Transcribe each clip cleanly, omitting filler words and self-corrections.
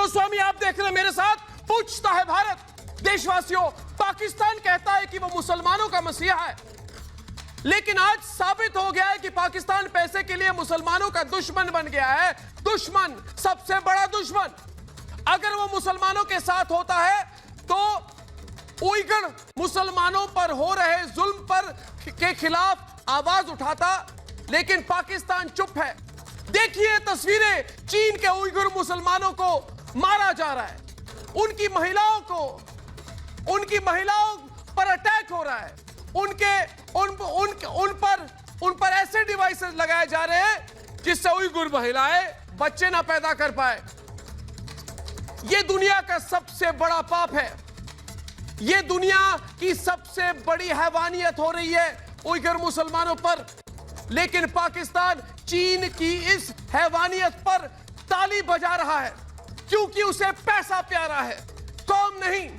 गोस्वामी आप देख रहे हैं मेरे साथ, पूछता है भारत। देशवासियों, पाकिस्तान कहता है कि वो मुसलमानों का मसीहा है, लेकिन आज साबित हो गया है कि पाकिस्तान पैसे के लिए मुसलमानों का दुश्मन बन गया है। दुश्मन, सबसे बड़ा दुश्मन। अगर वो मुसलमानों के साथ होता है तो उइगर मुसलमानों पर हो रहे जुल्म पर के खिलाफ आवाज उठाता, लेकिन पाकिस्तान चुप है। देखिए तस्वीरें, चीन के उइगर मुसलमानों को मारा जा रहा है, उनकी महिलाओं पर अटैक हो रहा है, उन पर ऐसे डिवाइसेस लगाए जा रहे हैं जिससे उइगर महिलाएं बच्चे ना पैदा कर पाए। यह दुनिया का सबसे बड़ा पाप है, यह दुनिया की सबसे बड़ी हैवानियत हो रही है उइगर मुसलमानों पर। लेकिन पाकिस्तान चीन की इस हैवानियत पर ताली बजा रहा है क्योंकि उसे पैसा प्यारा है, कौम नहीं।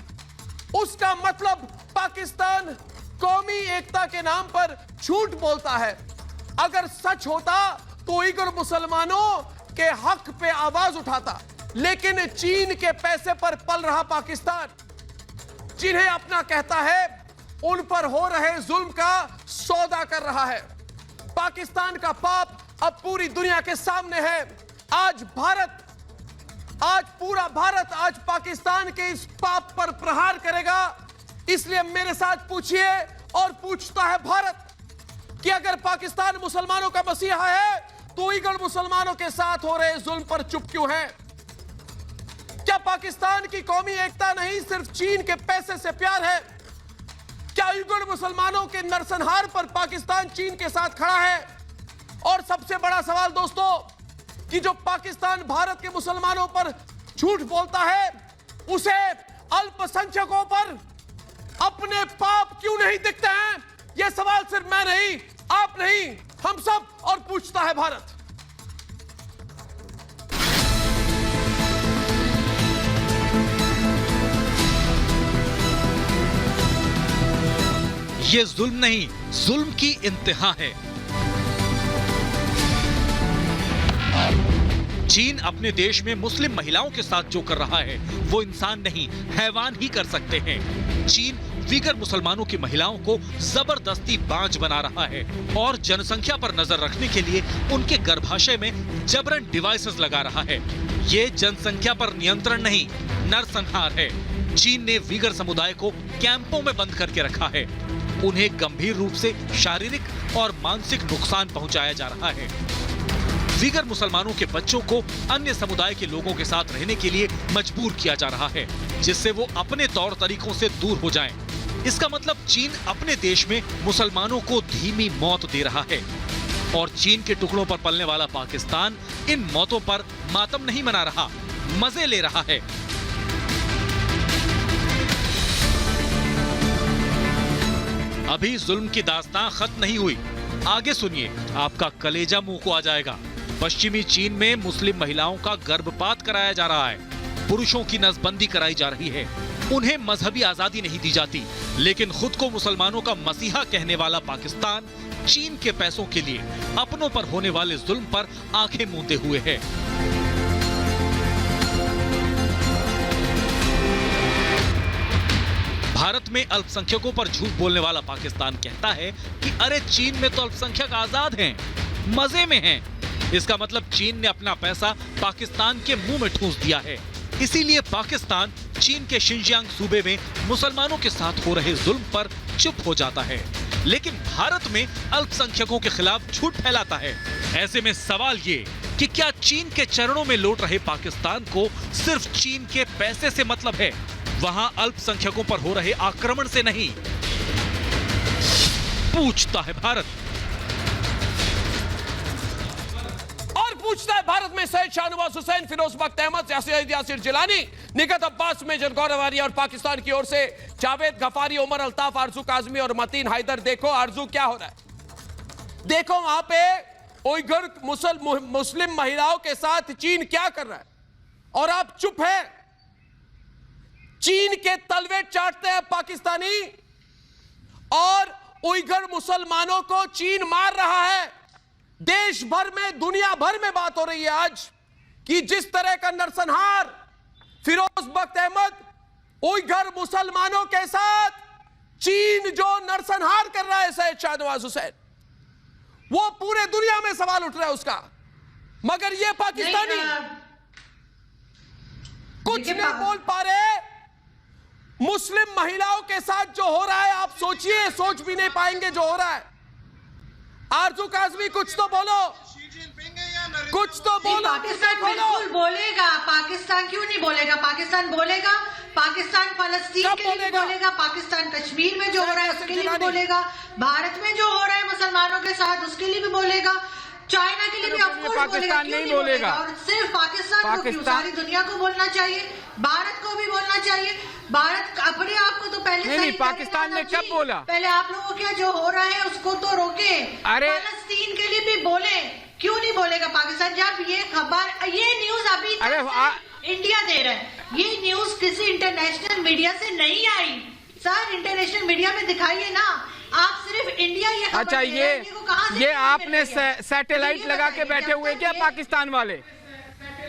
उसका मतलब पाकिस्तान कौमी एकता के नाम पर झूठ बोलता है। अगर सच होता तो उइगर मुसलमानों के हक पे आवाज उठाता, लेकिन चीन के पैसे पर पल रहा पाकिस्तान, जिन्हें अपना कहता है, उन पर हो रहे जुल्म का सौदा कर रहा है। पाकिस्तान का पाप अब पूरी दुनिया के सामने है। आज पूरा भारत आज पाकिस्तान के इस पाप पर प्रहार करेगा। इसलिए मेरे साथ पूछिए और पूछता है भारत कि अगर पाकिस्तान मुसलमानों का मसीहा है तो उइगर मुसलमानों के साथ हो रहे जुल्म पर चुप क्यों है? क्या पाकिस्तान की कौमी एकता नहीं सिर्फ चीन के पैसे से प्यार है? क्या उइगर मुसलमानों के नरसंहार पर पाकिस्तान चीन के साथ खड़ा है? और सबसे बड़ा सवाल दोस्तों, कि जो पाकिस्तान भारत के मुसलमानों पर झूठ बोलता है, उसे अल्पसंख्यकों पर अपने पाप क्यों नहीं दिखते हैं? यह सवाल सिर्फ मैं नहीं, आप नहीं, हम सब। और पूछता है भारत। ये जुल्म नहीं, जुल्म की इंतहा है। चीन अपने देश में मुस्लिम महिलाओं के साथ जो कर रहा है वो इंसान नहीं, हैवान ही कर सकते हैं। चीन उइगर मुसलमानों की महिलाओं को जबरदस्ती बांझ बना रहा है और जनसंख्या पर नजर रखने के लिए उनके गर्भाशय में जबरन डिवाइसेस लगा रहा है। ये जनसंख्या पर नियंत्रण नहीं, नरसंहार है। चीन ने उइगर समुदाय को कैंपों में बंद करके रखा है। उन्हें गंभीर रूप से शारीरिक और मानसिक नुकसान पहुंचाया जा रहा है। उइगर मुसलमानों के बच्चों को अन्य समुदाय के लोगों के साथ रहने के लिए मजबूर किया जा रहा है, जिससे वो अपने तौर तरीकों से दूर हो जाएं। इसका मतलब चीन अपने देश में मुसलमानों को धीमी मौत दे रहा है और चीन के टुकड़ों पर पलने वाला पाकिस्तान इन मौतों पर मातम नहीं मना रहा, मजे ले रहा है। अभी जुल्म की दास्तां खत्म नहीं हुई, आगे सुनिए, आपका कलेजा मुंह को आ जाएगा। पश्चिमी चीन में मुस्लिम महिलाओं का गर्भपात कराया जा रहा है, पुरुषों की नसबंदी कराई जा रही है, उन्हें मजहबी आजादी नहीं दी जाती। लेकिन खुद को मुसलमानों का मसीहा कहने वाला पाकिस्तान चीन के पैसों के लिए अपनों पर होने वाले जुल्म पर आंखें मूंदे हुए है। भारत में अल्पसंख्यकों पर झूठ बोलने वाला पाकिस्तान कहता है कि अरे चीन में तो अल्पसंख्यक आजाद हैं, मजे में हैं। इसका मतलब चीन ने अपना पैसा पाकिस्तान के मुंह में ठूंस दिया है। इसीलिए पाकिस्तान चीन के शिनजियांग सूबे में मुसलमानों के साथ हो रहे जुल्म पर चुप हो जाता है, लेकिन भारत में अल्पसंख्यकों के खिलाफ झूठ फैलाता है। ऐसे में सवाल ये कि क्या चीन के चरणों में लौट रहे पाकिस्तान को सिर्फ चीन के पैसे से मतलब है, वहां अल्पसंख्यकों पर हो रहे आक्रमण से नहीं? पूछता है भारत। और पूछता है भारत में सैयद शाहनवाज हुसैन, फिरोज बख्त अहमद, यासिर जिलानी, निगत अब्बास, मेजर गौरव आर्या और पाकिस्तान की ओर से जावेद गफारी, उमर अल्ताफ, आरजू काजमी और मतीन हैदर। देखो आरजू क्या हो रहा है, देखो वहां पे उइगर मुस्लिम महिलाओं के साथ चीन क्या कर रहा है और आप चुप है। चीन के तलवे चाटते हैं पाकिस्तानी और उइगर मुसलमानों को चीन मार रहा है। देश भर में, दुनिया भर में बात हो रही है आज कि जिस तरह का नरसंहार फिरोज बख्त अहमद उइगर मुसलमानों के साथ चीन जो नरसंहार कर रहा है सैयद शाहनवाज हुसैन, वो पूरे दुनिया में सवाल उठ रहा है उसका, मगर ये पाकिस्तानी कुछ नहीं बोल पा रहे। मुस्लिम महिलाओं के साथ जो हो रहा है, आप सोचिए, सोच भी नहीं पाएंगे जो हो रहा है। आरजू काज़मी कुछ तो बोलो, कुछ तो बोलो। पाकिस्तान बिल्कुल बोलेगा, पाकिस्तान क्यों नहीं बोलेगा? पाकिस्तान बोलेगा, पाकिस्तान फलस्तीन के लिए बोलेगा, पाकिस्तान कश्मीर में जो हो रहा है उसके लिए भी बोलेगा, भारत में जो हो रहा है मुसलमानों के साथ उसके लिए भी बोलेगा, चाइना के लिए भी ऑफकोर्स बोलेगा, क्यों नहीं बोलेगा? और सिर्फ पाकिस्तान को क्यों, सारी दुनिया को बोलना चाहिए, भारत को भी बोलना चाहिए। भारत अपने आप को तो पहले नहीं, पाकिस्तान ने कब बोला? पहले आप लोगों के जो हो रहा है उसको तो रोके, अरे फलस्तीन के लिए भी बोले, क्यों नहीं बोलेगा पाकिस्तान? जब ये खबर, ये न्यूज अभी इंडिया दे रहा है, ये न्यूज किसी इंटरनेशनल मीडिया से नहीं आई। सर इंटरनेशनल मीडिया में दिखाइए ना, आप सिर्फ इंडिया ये खबर अच्छा, ये आपने सैटेलाइट लगा के बैठे हुए क्या पाकिस्तान वाले?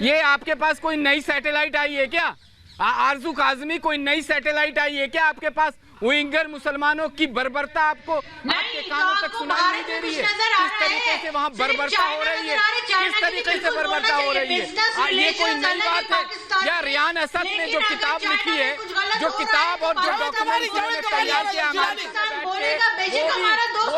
ये आपके पास कोई नई सैटेलाइट आई है क्या? आरजू काज़मी, कोई नई सैटेलाइट आई है क्या आपके पास? उइगर मुसलमानों की बर्बरता आपको आपके कानों तक सुनाई नहीं दे रही है? किस तरीके से वहाँ बर्बरता हो रही है, किस तरीके से बर्बरता हो रही है? ये कोई नई बात है या रियान असद ने जो किताब लिखी है, जो किताब और जो डॉक्यूमेंट उन्होंने तैयार किया, वो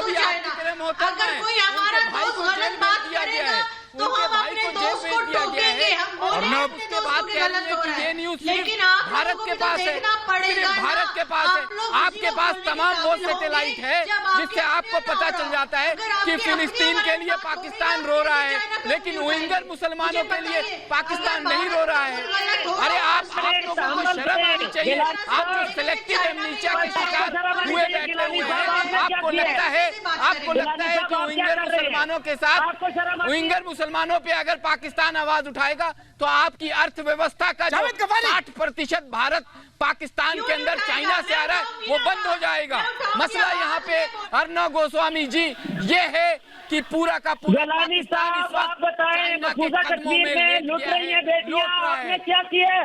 भी आपकी तरह मोहतरमा है? उनके भाई को जेल भेज दिया गया है, उनके भाई को जेल भेज दिया गया है, और न उसके बाद कह रही है कि ये न्यूज सिर्फ भारत के पास है, सिर्फ भारत के पास है। आपके पास तमाम वो सैटेलाइट है जिससे आपको पता चल जाता है कि फिलिस्तीन के लिए पाकिस्तान रो रहा है, लेकिन उइगर मुसलमानों के लिए पाकिस्तान नहीं रो रहा है। अरे आप लोगों को शर्म आनी चाहिए। आप जो सिलेक्टिव एमनीशिया के शिकार हुए बैठे हुए हैं, आपको लगता है कि उइगर मुसलमानों के साथ, उइगर मुसलमानों पे अगर पाकिस्तान आवाज उठाएगा तो आपकी अर्थव्यवस्था का जो 60% भारत पाकिस्तान के अंदर चाइना से आ रहा है वो बंद हो जाएगा। मसला यहाँ पे अर्नब गोस्वामी जी ये है कि पूरा का पूरा जलानी साहब आप बताएं, मकबूजा कश्मीर में लुट रही है बेटियां, आपने क्या किया है?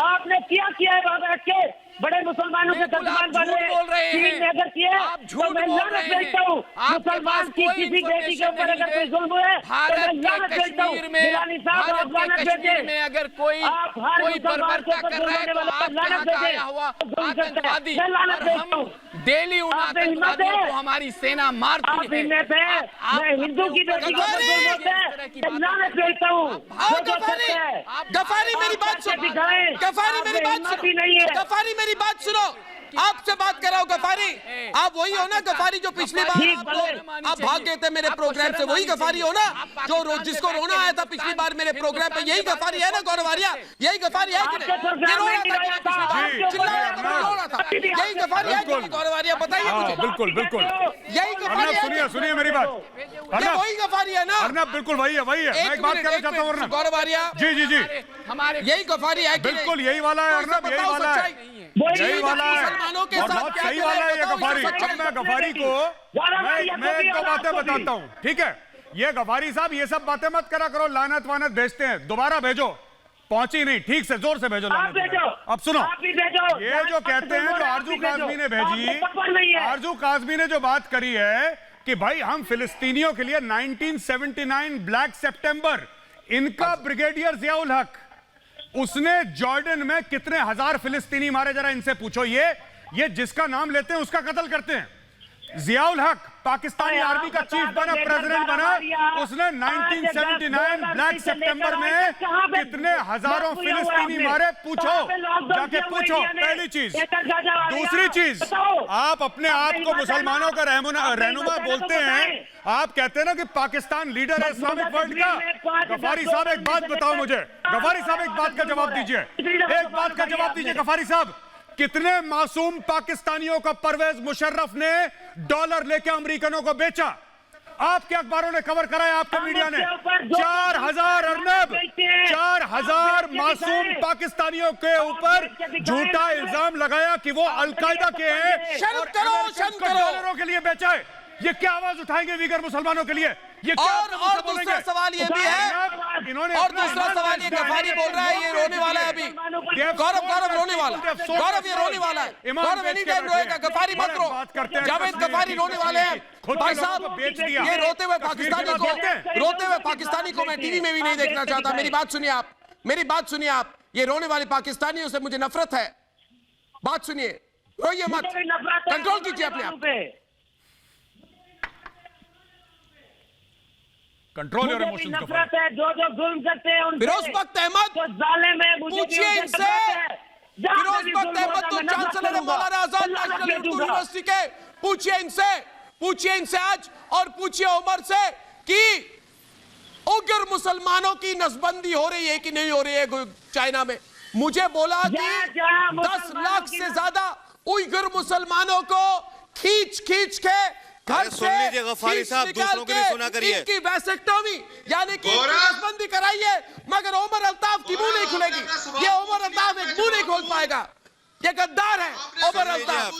आपने क्या किया है वहां बैठ के? बड़े मुसलमानों के दुश्मन बन रहे हैं, अगर किया तो मैं लानत भेजता हूँ। मुसलमान की किसी बेटी के ऊपर अगर कोई जुल्म हुआ है तो मैं लानत भेजता हूँ। जिलानी साहब आप लानत भेजिए, में अगर कोई बर्बरता कर रहा है तो आप लानत भेजिए, आतंकवादी, लानत भेजता हूँ। डेली उन आतंकवादियों को हमारी सेना मारती है। मैं हिंदू की बेटी को जुल्म होता है, लानत भेजता हूँ। गफारी मेरी बात सुनो, गफारी मेरी बात सुनो, गफारी मेरी बात सुनो, आपसे बात कर रहा हूँ गफारी। आप वही हो ना गफारी जो पिछली बार आप भाग गए थे मेरे प्रोग्राम से? वही गफारी हो ना जो जिसको रोना आया था पिछली बार मेरे प्रोग्राम पे? यही गफारी है ना गौरवारिया? यही गफारी है कि नहीं? रो रहा था, चिल्ला रहा था, रो रहा था, यही गफारी है कि गौरवारिया? बताइए मुझे। बिल्कुल बिल्कुल यही गफारी है। सुनिए मेरी बात, वही गफारी है ना? अर्नब बिल्कुल वही है। मैं एक बात कहना चाहता हूँ अर्नब, गौरवारिया जी जी जी, हमारे यही गफारी है, बिल्कुल यही वाला है अर्नब, यही वाला है, यही वाला है, और बहुत सही वाला है ये गफारी। अब मैं गफारी को मैं एक दो बातें बताता हूँ, ठीक है? ये गफारी साहब ये सब बातें मत करा करो, लानत वानत भेजते हैं, दोबारा भेजो, पहुंची नहीं, ठीक से जोर से भेजो लानत। अब सुनो, ये जो कहते हैं, जो आरजू काज़मी ने भेजी, आरजू काज़मी ने जो बात करी है कि भाई हम फिलिस्तीनियों के लिए 1979 ब्लैक सितंबर, इनका ब्रिगेडियर जियाउल हक, उसने जॉर्डन में कितने हजार फिलिस्तीनी मारे, जरा इनसे पूछो। ये जिसका नाम लेते हैं उसका कत्ल करते हैं। जियाउल हक पाकिस्तानी आर्मी का चीफ बना, प्रेसिडेंट बना, उसने 1979 ब्लैक सितंबर में कितने हजारों फिलिस्तीनी मारे, पूछो, जाके पूछो। पहली चीज। दूसरी चीज, आप अपने आप को मुसलमानों का रहनुमा बोलते हैं, आप कहते हैं ना कि पाकिस्तान लीडर है इस्लामिक वर्ल्ड का। गफारी साहब एक बात बताओ मुझे, गफारी साहब एक बात का जवाब दीजिए, एक बात का जवाब दीजिए गफारी साहब, कितने मासूम पाकिस्तानियों का परवेज मुशर्रफ ने डॉलर लेके अमेरिकनों को बेचा? आपके अखबारों ने कवर कराया, आपके मीडिया ने 4000 अर्नब, 4000 मासूम पाकिस्तानियों के ऊपर झूठा इल्जाम लगाया कि वो अलकायदा के हैं और डॉलरों के लिए बेचा है। ये क्या आवाज उठाएंगे वीगर मुसलमानों के लिए? ये क्या और दूसरा सवाल ये भी है, और दूसरा सवाल ये गफारी बोल रहा है ये रोने वाला है अभी। गौरव रोने वाला, गौरव ये रोने वाला है, गौरव एनी टाइम रोएगा, गफारी मत रो। जावेद गफारी रोने वाले हैं भाई साहब। ये रोते हुए पाकिस्तानी को मैं टीवी में भी नहीं देखना चाहता। मेरी बात सुनिए आप, मेरी बात सुनिए आप। ये रोने वाले पाकिस्तानियों से मुझे नफरत है। बात सुनिए, रोइए मत, कंट्रोल कीजिए अपने आप, कंट्रोल योर इमोशंस। नफरत है जो जुल्म करते हैं उनसे। फिरोज बख्त अहमद तो जालिम है, मुझे पूछिए इनसे। फिरोज बख्त अहमद तो चांसलर है मौलाना आजाद नेशनल यूनिवर्सिटी के। पूछिए इनसे आज, और पूछिए उमर से कि उग्र मुसलमानों की नसबंदी हो रही है कि नहीं हो रही है चाइना में। मुझे बोला कि 10 लाख से ज्यादा उइगर मुसलमानों को खींच के घर सुन लीजिए गफारी साहब, दूसरों के लिए सुना करिए। इनकी वैसेक्टोमी यानी कि नसबंदी कराइए, मगर उमर अल्ताफ की मुंह नहीं खुलेगी। ये उमर अल्ताफ एक मुंह नहीं खोल पाएगा। ये गद्दार है उमर अल्ताफ,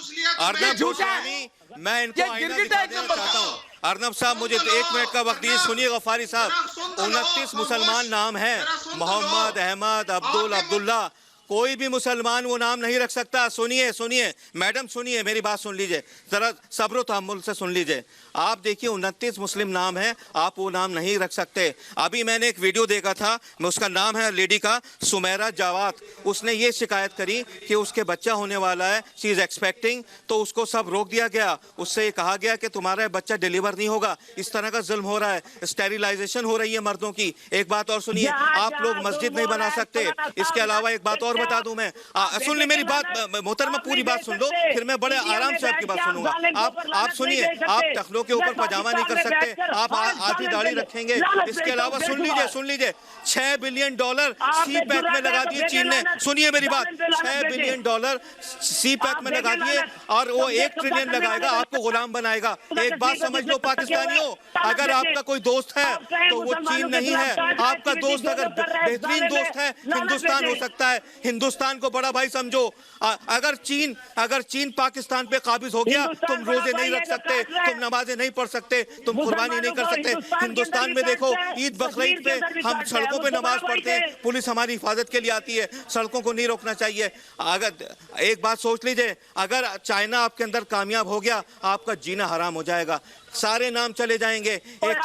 ये झूठा है, मैं इनको आईना दिखा देना चाहता हूँ। अर्नब साहब मुझे 1 मिनट का वक्त दीजिए। सुनिए गफारी साहब, 29 मुसलमान नाम हैं, मोहम्मद, अहमद, अब्दुल्ला, कोई भी मुसलमान वो नाम नहीं रख सकता। सुनिए मैडम, सुनिए, मेरी बात सुन लीजिए जरा, सब्र तहम्मुल से सुन लीजिए। आप देखिए 29 मुस्लिम नाम है, आप वो नाम नहीं रख सकते। अभी मैंने एक वीडियो देखा था, उसका नाम है लेडी का सुमेरा जावात। उसने ये शिकायत करी कि उसके बच्चा होने वाला है, शी इज एक्सपेक्टिंग, तो उसको सब रोक दिया गया। उससे ये कहा गया कि तुम्हारा बच्चा डिलीवर नहीं होगा। इस तरह का जुल्म हो रहा है, स्टेरिलाइजेशन हो रही है मर्दों की। एक बात और सुनिए, आप लोग मस्जिद नहीं बना सकते। इसके अलावा एक बात और बता दूं मैं, सुन ले मेरी बात मोहतरमा, पूरी बात सुन लो, फिर मैं बड़े आराम से आपकी बात सुनूंगा। आप सुनिए, आप टखनों के ऊपर पजामा नहीं कर सकते, आप आधी दाढ़ी रखेंगे। इसके अलावा सुन लीजिए, $6 बिलियन सी पैक में लगा दिए चीन ने। सुनिए मेरी बात, $6 बिलियन सी पैक में लगा दिए, और वो 1 ट्रिलियन लगाएगा, आपको गुलाम बनाएगा। एक बात समझ लो पाकिस्तानियों, अगर आपका कोई दोस्त है तो वो चीन नहीं है। आपका दोस्त अगर बेहतरीन दोस्त है, हिंदुस्तान हो सकता है। हिंदुस्तान को बड़ा भाई समझो। अगर चीन पाकिस्तान पे काबिज हो गया, तुम रोजे नहीं रख सकते, तुम नमाजें नहीं पढ़ सकते, तुम कुर्बानी नहीं कर सकते। हिंदुस्तान में देखो, ईद बकरीद पे हम सड़कों पे नमाज पढ़ते हैं, पुलिस हमारी हिफाजत के लिए आती है। सड़कों को नहीं रोकना चाहिए। अगर एक बात सोच लीजिए, अगर चाइना आपके अंदर कामयाब हो गया, आपका जीना हराम हो जाएगा, सारे नाम चले जाएंगे। एक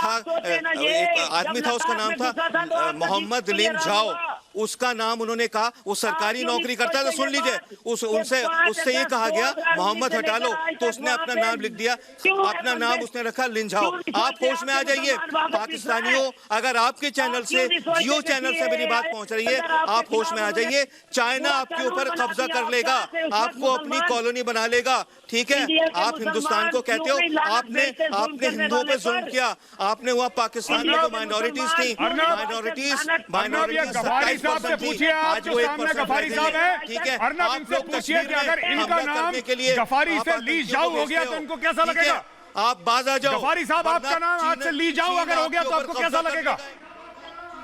आदमी था, उसका नाम था मोहम्मद लिन झाओ, उसका नाम उन्होंने कहा, वो सरकारी नौकरी करता था। सुन लीजिए, उससे ये कहा गया मोहम्मद हटा लो, तो उसने अपना नाम लिख दिया, अपना नाम उसने रखा लिन झाओ। आप होश में आ जाइए पाकिस्तानियों, अगर आपके चैनल से, जियो चैनल से मेरी बात पहुंच रही है, आप होश में आ जाइए। चाइना आपके ऊपर कब्जा कर लेगा, आपको अपनी कॉलोनी बना लेगा, ठीक है। आप हिंदुस्तान को कहते हो, आपने हिंदुओं पे जुल्म किया, आपने वहाँ पाकिस्तान में जो माइनॉरिटीज थी, माइनॉरिटीज 27% थी, आज वो 1% गफारी साहब है, ठीक है। अर्नब इनसे पूछिए कि अगर इनका नाम गफारी से ली जाओ हो गया तो इनको कैसा लगेगा? आप बाज आ जाओ। गफारी साहब, आपका नाम आज से ली जाओ अगर हो गया तो आपको कैसा लगेगा?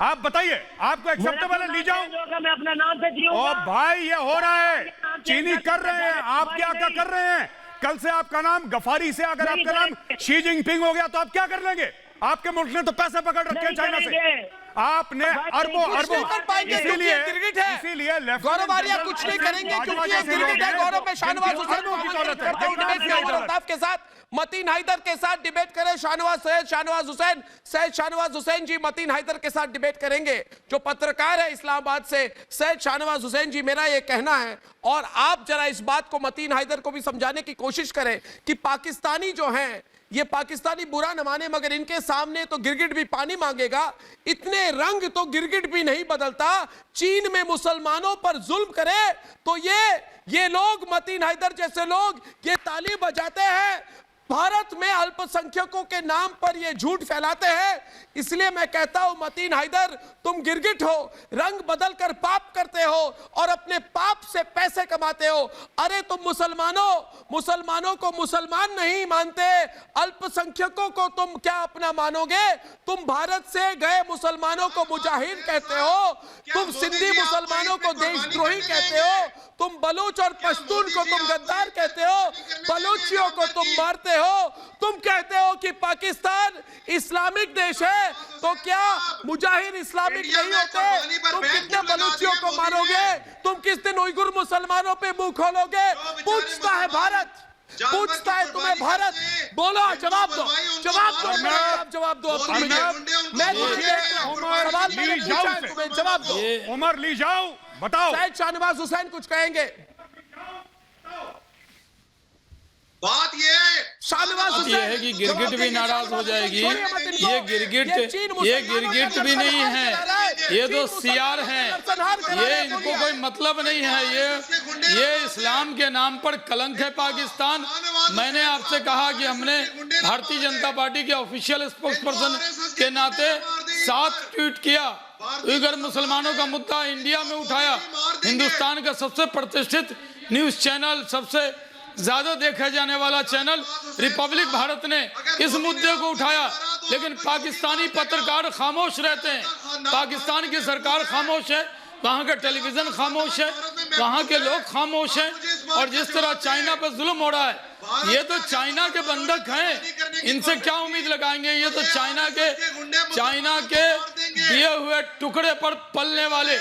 आप बताइए, आपको एक्सेप्टेबल है ली जाओ? मैं अपने नाम से जीऊंगा। ओ भाई, ये हो रहा है, चीनी कर रहे हैं, आप क्या कर रहे हैं? कल से आपका नाम गफारी से अगर आपका नाम शी जिनपिंग हो गया तो आप क्या कर लेंगे? आपके मुल्क ने तो पैसे पकड़ रखे हैं चाइना से, आपने अरबों इसीलिए गौरव आर्या कुछ नहीं करेंगे क्योंकि ये गिरगिट है। गौरव में शाहनवाज हुसैन के साथ, मतीन हैदर के साथ डिबेट करें। सैयद शाहनवाज हुसैन जी मतीन हैदर के साथ डिबेट करेंगे, जो पत्रकार है इस्लामाबाद से। सैयद शाहनवाज हुसैन जी, मेरा ये कहना है, और आप जरा इस बात को मतीन हैदर को भी समझाने की कोशिश करें कि पाकिस्तानी जो हैं, ये पाकिस्तानी बुरा न माने, मगर इनके सामने तो गिरगिट भी पानी मांगेगा। इतने रंग तो गिरगिट भी नहीं बदलता। चीन में मुसलमानों पर जुल्म करे तो ये लोग, मतीन हैदर जैसे लोग, ये ताली बजाते हैं। भारत में अल्पसंख्यकों के नाम पर ये झूठ फैलाते हैं। इसलिए मैं कहता हूं मतीन हैदर, तुम गिरगिट हो, रंग बदल कर पाप करते हो और अपने पाप से पैसे कमाते हो। अरे तुम मुसलमानों को मुसलमान नहीं मानते, अल्पसंख्यकों को तुम क्या अपना मानोगे? तुम भारत से गए मुसलमानों को मुजाहिद कहते हो, तुम सिंधी मुसलमानों को देशद्रोही कहते हो, तुम बलूच और पश्तून को तुम गद्दार कहते हो, बलूचियों को तुम मारते हो, तुम कहते हो कि पाकिस्तान इस्लामिक देश है, तो क्या मुजाहिद इस्लामिक नहीं होते? तुम कितने बलूचियों को मारोगे? तुम किस दिन उइगुर मुसलमानों पे मुंह खोलोगे? पूछता है भारत, पूछता है तुम्हें भारत। बोलो, जवाब दो, जवाब दो, जवाब दो। मैं सवाल तुम्हें जवाब दो। उमर ली जाओ, बताओ। शायद शाहनवाज हुसैन कुछ कहेंगे। बात ये है कि गिरगिट भी नाराज हो जाएगी। ये गिरगिट भी नहीं है, ये तो सियार हैं। ये इनको कोई मतलब नहीं है। ये इस्लाम के नाम पर कलंक है पाकिस्तान। मैंने आपसे कहा कि हमने भारतीय जनता पार्टी के ऑफिशियल स्पोक्स पर्सन के नाते 7 ट्वीट किया। उइगर मुसलमानों का मुद्दा इंडिया में उठाया। हिंदुस्तान का सबसे प्रतिष्ठित न्यूज चैनल, सबसे ज्यादा देखा जाने वाला चैनल रिपब्लिक भारत ने इस मुद्दे को उठाया, लेकिन पाकिस्तानी पत्रकार खामोश रहते हैं। पाकिस्तान की सरकार खामोश है, वहाँ का टेलीविजन खामोश है, वहाँ के लोग खामोश हैं। और जिस तरह चाइना पर जुल्म हो रहा है, ये तो चाइना के बंधक हैं, इनसे क्या उम्मीद लगाएंगे? ये तो चाइना के दिए हुए टुकड़े पर पलने वाले,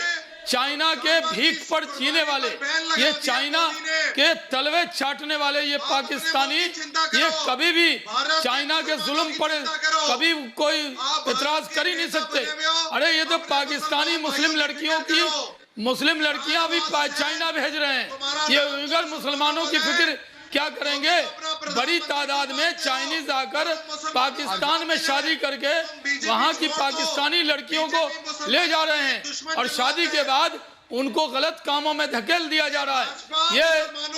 चाइना के भीख पर जीने वाले, ये चाइना के तलवे चाटने वाले ये पाकिस्तानी, ये कभी भी चाइना के जुल्म पर कभी कोई इतराज कर ही नहीं सकते। अरे ये तो पाकिस्तानी मुस्लिम लड़कियां भी चाइना भेज रहे हैं। ये उइगर मुसलमानों की फिक्र क्या करेंगे? बड़ी तादाद में चाइनीज आकर पाकिस्तान में शादी करके वहां की पाकिस्तानी लड़कियों को ले जा रहे हैं और शादी के बाद उनको गलत कामों में धकेल दिया जा रहा है। ये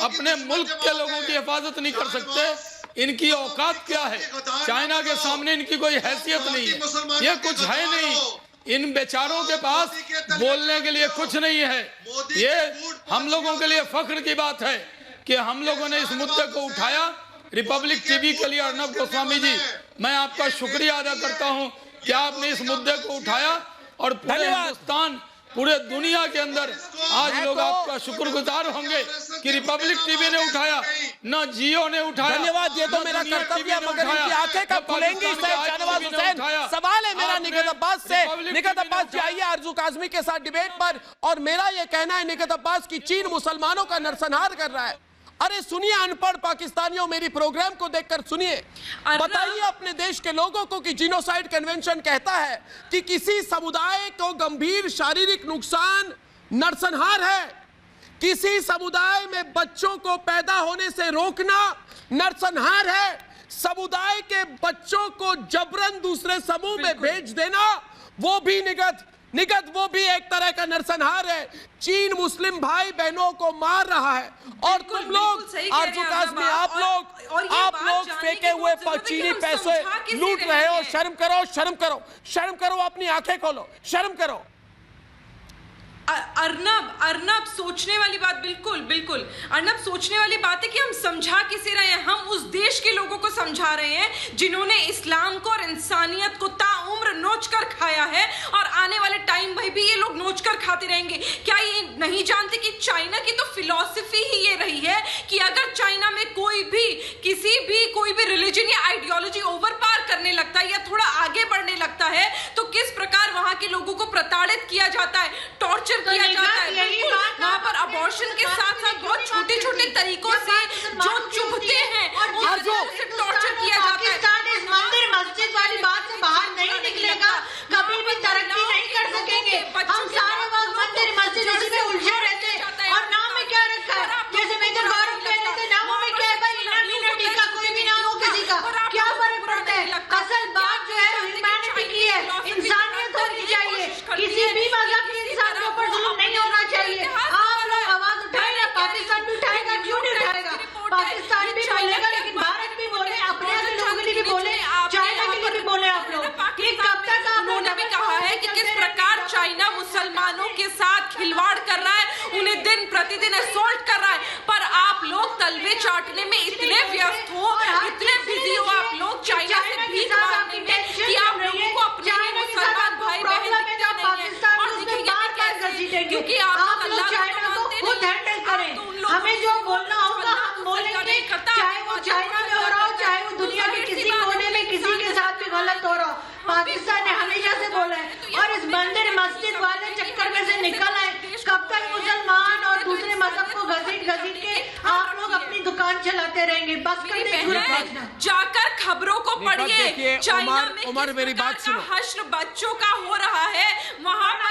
अपने मुल्क के लोगों की हिफाजत नहीं कर सकते। इनकी औकात क्या है? चाइना के सामने इनकी कोई हैसियत नहीं है, ये कुछ है नहीं। इन बेचारों के पास बोलने के लिए कुछ नहीं है। ये हम लोगों के लिए फख्र की बात है कि हम लोगों ने इस मुद्दे को उठाया। रिपब्लिक टीवी के लिए अर्नब गोस्वामी जी, मैं आपका शुक्रिया अदा करता हूं कि आपने इस मुद्दे को उठाया और पूरे हिंदुस्तान, पूरे दुनिया के अंदर आज लोग आपका शुक्रगुजार होंगे कि रिपब्लिक टीवी ने उठाया, न जियो ने उठाया। धन्यवाद, ये तो मेरा कर्तव्य है, मगर इनकी आंखें कब खुलेंगी? शाहनवाज हुसैन, सवाल है मेरा निगहत अब्बास से। निगहत अब्बास जी आइए आरजू काज़मी के साथ डिबेट पर। और मेरा ये कहना है निगहत अब्बास की चीन मुसलमानों का नरसंहार कर रहा है। अरे सुनिए अनपढ़ पाकिस्तानियों, मेरी प्रोग्राम को देखकर सुनिए, बताइए अपने देश के लोगों को कि जीनोसाइड कन्वेंशन कहता है कि किसी समुदाय को गंभीर शारीरिक नुकसान नरसंहार है। किसी समुदाय में बच्चों को पैदा होने से रोकना नरसंहार है। समुदाय के बच्चों को जबरन दूसरे समूह में भेज देना वो भी निगहत वो भी एक तरह का नरसंहार है। चीन मुस्लिम भाई बहनों को मार रहा है और तुम लोग आरजू काज़मी, आप लोग फेंके हुए चीनी पैसे लूट रहे हो। शर्म करो, शर्म करो, शर्म करो, अपनी आंखें खोलो, शर्म करो। अर्नब सोचने वाली बात, बिल्कुल अर्नब सोचने वाली बात है कि हम समझा किसे रहे हैं? हम उस देश के लोगों को समझा रहे हैं जिन्होंने इस्लाम को और इंसानियत को ताउम्र नोच कर खाया है और आने वाले टाइम में भी ये लोग नोच कर खाते रहेंगे। क्या ये नहीं जानते कि चाइना की तो फिलॉसफी ही ये रही है कि अगर चाइना में कोई भी रिलीजन या आइडियोलॉजी ओवर पार करने लगता है या थोड़ा आगे बढ़ने लगता है तो किस प्रकार वहां के लोगों को प्रताड़ित किया जाता है, टॉर्चर किया जाता है। वहां पर अबॉर्शन के साथ साथ बहुत छोटे तरीकों से जो चुभते हैं उनसे टॉर्चर किया जाता है। पाकिस्तान इस मंदिर मस्जिद वाली बात से बाहर नहीं निकलेगा, कभी भी तरक्की नहीं कर सकेंगे। हम सारे वक्त मंदिर मस्जिद इसी में उलझे रहते हैं और नाम में क्या रखा है? जैसे मेजर गौरव कहते थे, नामों में क्या है भाई? इनामी टीका कोई भी नाम हो किसी का, क्या फर्क पड़ता है? असल बात जो है ह्यूमैनिटी की है, इंसानियत होनी चाहिए। किसी भी मजहब के इंसान के ऊपर जुल्म नहीं होना चाहिए। आप लोग आवाज उठाएगा, पाकिस्तान भी उठाएगा, क्यों नहीं उठाएगा? पाकिस्तान भी बोलेगा, लेकिन भारत भी बोले, अपने लोगों के लिए भी बोले, चाइना के लिए भी बोले। आप लोग कब तक उन्होंने भी कहा है कि किस प्रकार चाइना मुसलमानों के साथ खिलवाड़ कर रहा है, उन्हें दिन प्रतिदिन असॉल्ट कर रहा है, पर आप लोग तलवे चाटने में इतने व्यस्त हो, इतने बिजी हो आप लोग चाइना से भीख मांगने में कि आप लोगों को अपने मुसलमान भाई बहन दिखते नहीं है। और देखिए क्योंकि आप लोग चाइना को खुद हैंडल करें, हमें जो बोलना होगा हम बोलेंगे, चाहे वो चाइना में हो रहा हो, चाहे वो दुनिया के किसी कोने में किसी के साथ भी गलत हो रहा हो, पाकिस्तान ने हमेशा से बोला है। और इस मंदिर मस्जिद वाले चक्कर में से निकल आए। कब तक मुसलमान और दूसरे मजहब को घसीट के आप लोग अपनी दुकान चलाते रहेंगे? बस कर दे, जाकर खबरों को पढ़िए। चाइना में उमर मेरी बात सुनो। हश्र बच्चों का हो रहा है वहाँ पर।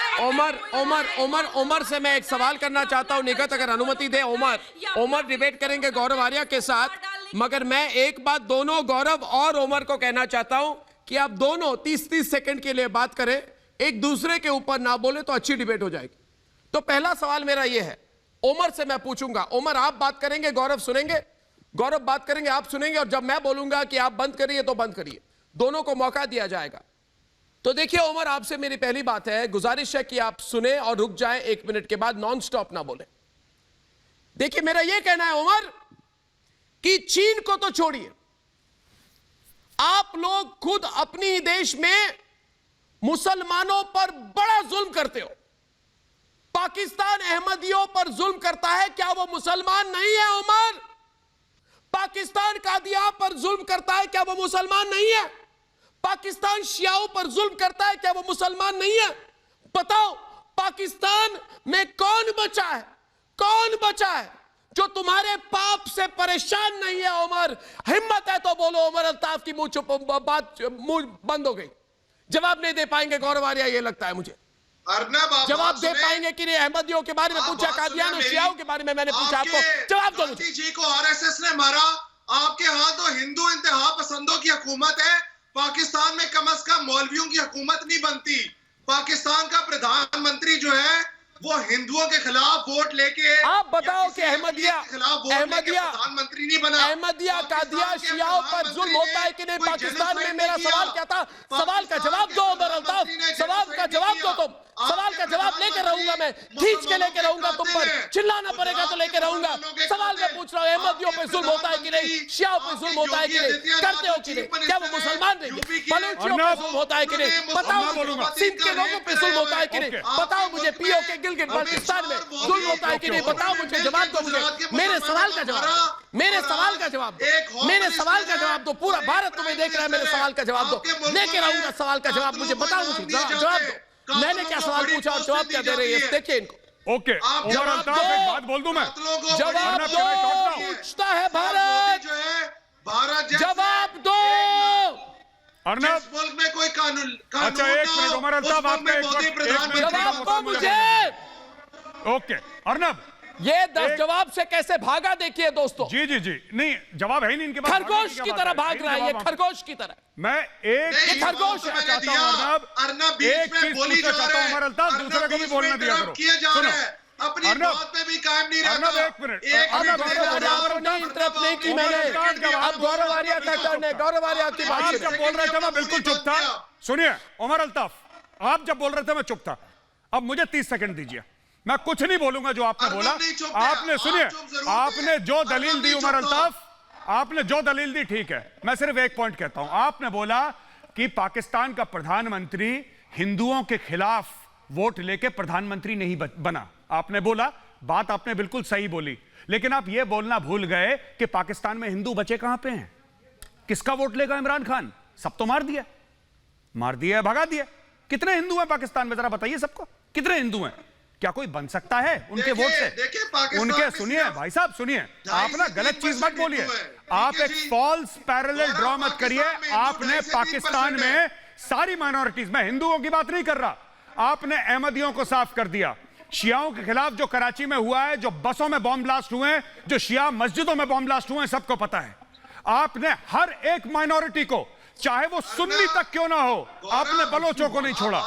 उमर से मैं एक सवाल करना चाहता हूँ, निगत अगर अनुमति दे। उमर डिबेट करेंगे गौरव आर्या के साथ, मगर मैं एक बात दोनों गौरव और उमर को कहना चाहता हूं कि आप दोनों 30-30 सेकंड के लिए बात करें, एक दूसरे के ऊपर ना बोले तो अच्छी डिबेट हो जाएगी। तो पहला सवाल मेरा यह है, उमर से मैं पूछूंगा। उमर आप बात करेंगे, गौरव सुनेंगे, गौरव बात करेंगे, आप सुनेंगे, और जब मैं बोलूंगा कि आप बंद करिए तो बंद करिए, दोनों को मौका दिया जाएगा। तो देखिए उमर, आपसे मेरी पहली बात है, गुजारिश है कि आप सुने और रुक जाएं 1 मिनट के बाद, नॉन स्टॉप ना बोले। देखिए मेरा यह कहना है उमर कि चीन को तो छोड़िए, आप लोग खुद अपनी ही देश में मुसलमानों पर बड़ा जुल्म करते हो। पाकिस्तान अहमदियों पर जुल्म करता है, क्या वो मुसलमान नहीं है उमर? पाकिस्तान कादियां पर जुल्म करता है, क्या वो मुसलमान नहीं है? पाकिस्तान शियाओं पर जुल्म करता है, क्या वो मुसलमान नहीं है? बताओ पाकिस्तान में कौन बचा है, कौन बचा है जो तुम्हारे पाप से परेशान नहीं है उमर? हिम्मत है तो बोलो। उमर अल्ताफ की मुंह बंद हो गई, जवाब नहीं दे पाएंगे गौरव आर्या, ये लगता है मुझे। जवाब दे पाएंगे कि नहीं? अहमदियों के बारे में पूछा, कादियान और शियाओं के बारे में मैंने पूछा, आपको जवाब दो मुझे। जी को आरएसएस ने मारा, आपके यहाँ तो हिंदू इंतहा पसंदों की हुकूमत है। पाकिस्तान में कम से कम मौलवियों की हुकूमत नहीं बनती। पाकिस्तान का प्रधानमंत्री जो है वो हिंदुओं के खिलाफ वोट लेके, आप बताओ कि अहमदिया प्रधानमंत्री नहीं बना। अहमदिया कादिया शियाओं पर जुल्म होता है कि नहीं पाकिस्तान में? मेरा सवाल क्या था? सवाल का जवाब दो उमर अल्ताफ, सवाल का जवाब दो तुम। सवाल का जवाब लेकर रहूंगा मैं, खींच के लेकर रहूंगा, तुम पर चिल्लाना पड़ेगा तो लेकर रहूंगा। सवाल मैं पूछ रहा हूं, अहमदियों पे जुल्म होता है कि नहीं? शियाओं पे जुल्म होता है कि नहीं? करते हो कि नहीं? क्या वो मुसलमान नहीं है? बलूचियों पे जुल्म होता है कि नहीं? बताओ। सिंध के लोगों पे जुल्म होता है कि नहीं? बताओ मुझे। पीओ के गिलगित बाल्टिस्तान में जुल्म होता है कि नहीं? बताओ मुझे, जवाब दो मुझे। मेरे सवाल का जवाब, मेरे सवाल का जवाब दो, मेरे सवाल का जवाब दो। पूरा भारत तुम्हें देख रहा है, मेरे सवाल का जवाब दो। लेकर आऊंगा सवाल का जवाब, मुझे बताओ, मुझे जवाब दो। मैंने क्या सवाल पूछा और जवाब क्या दे रही है? देखिए इनको। ओके, एक बात बोल दूं मैं? जवाब दो, पूछता है भारत, जवाब दो। अर्नब, मुल्क में कोई कानून अच्छा एक मिनट उमर अल्ताफ, आपका जवाब दो मुझे। ओके अर्नब, ये 10 जवाब से कैसे भागा देखिए दोस्तों। जी जी जी, नहीं जवाब है ही नहीं इनके पास, खरगोश की तरह भाग रहा है ये, खरगोश की तरह। मैं एक खरगोश चाहता हूं, एक चीज पूछना चाहता हूं उमर अल्ताफ, दूसरे को भी बोलने दिया करो। सुनो अपनी बात पे भी कायम नहीं रहता। अर्नब एक मिनट, इंटरप्ट नहीं की मैंने। अब गौरव आर्या का टर्न है, गौरव आर्या की बात। आप जब बोल रहे थे मैं बिल्कुल चुप था। सुनिए उमर अल्ताफ, आप जब बोल रहे थे मैं चुप था। अब मुझे 30 सेकंड दीजिए, मैं कुछ नहीं बोलूंगा जो आपने बोला। आपने सुनिए, आपने जो दलील दी उमर अल्ताफ, आपने जो दलील दी ठीक है। मैं सिर्फ एक पॉइंट कहता हूं, आपने बोला कि पाकिस्तान का प्रधानमंत्री हिंदुओं के खिलाफ वोट लेके प्रधानमंत्री नहीं बना। आपने बोला, बात आपने बिल्कुल सही बोली, लेकिन आप यह बोलना भूल गए कि पाकिस्तान में हिंदू बचे कहां पे हैं? किसका वोट लेगा इमरान खान? सब तो मार दिया, भगा दिया। कितने हिंदू हैं पाकिस्तान में, जरा बताइए सबको, कितने हिंदू हैं? क्या कोई बन सकता है उनके वोट से? उनके सुनिए भाई साहब, सुनिए, आप ना गलत चीज मत बोलिए। आप एक फॉल्स पैरेलल ड्रॉ मत करिए। आपने पाकिस्तान में सारी माइनॉरिटीज, मैं हिंदुओं की बात नहीं कर रहा, आपने अहमदियों को साफ कर दिया। शियाओं के खिलाफ जो कराची में हुआ है, जो बसों में बॉम्ब ब्लास्ट हुए हैं, जो शिया मस्जिदों में बॉम्ब ब्लास्ट हुए हैं, सबको पता है। आपने हर एक माइनॉरिटी को, चाहे वो सुन्नी तक क्यों ना हो, आपने बलोचों को नहीं छोड़ा,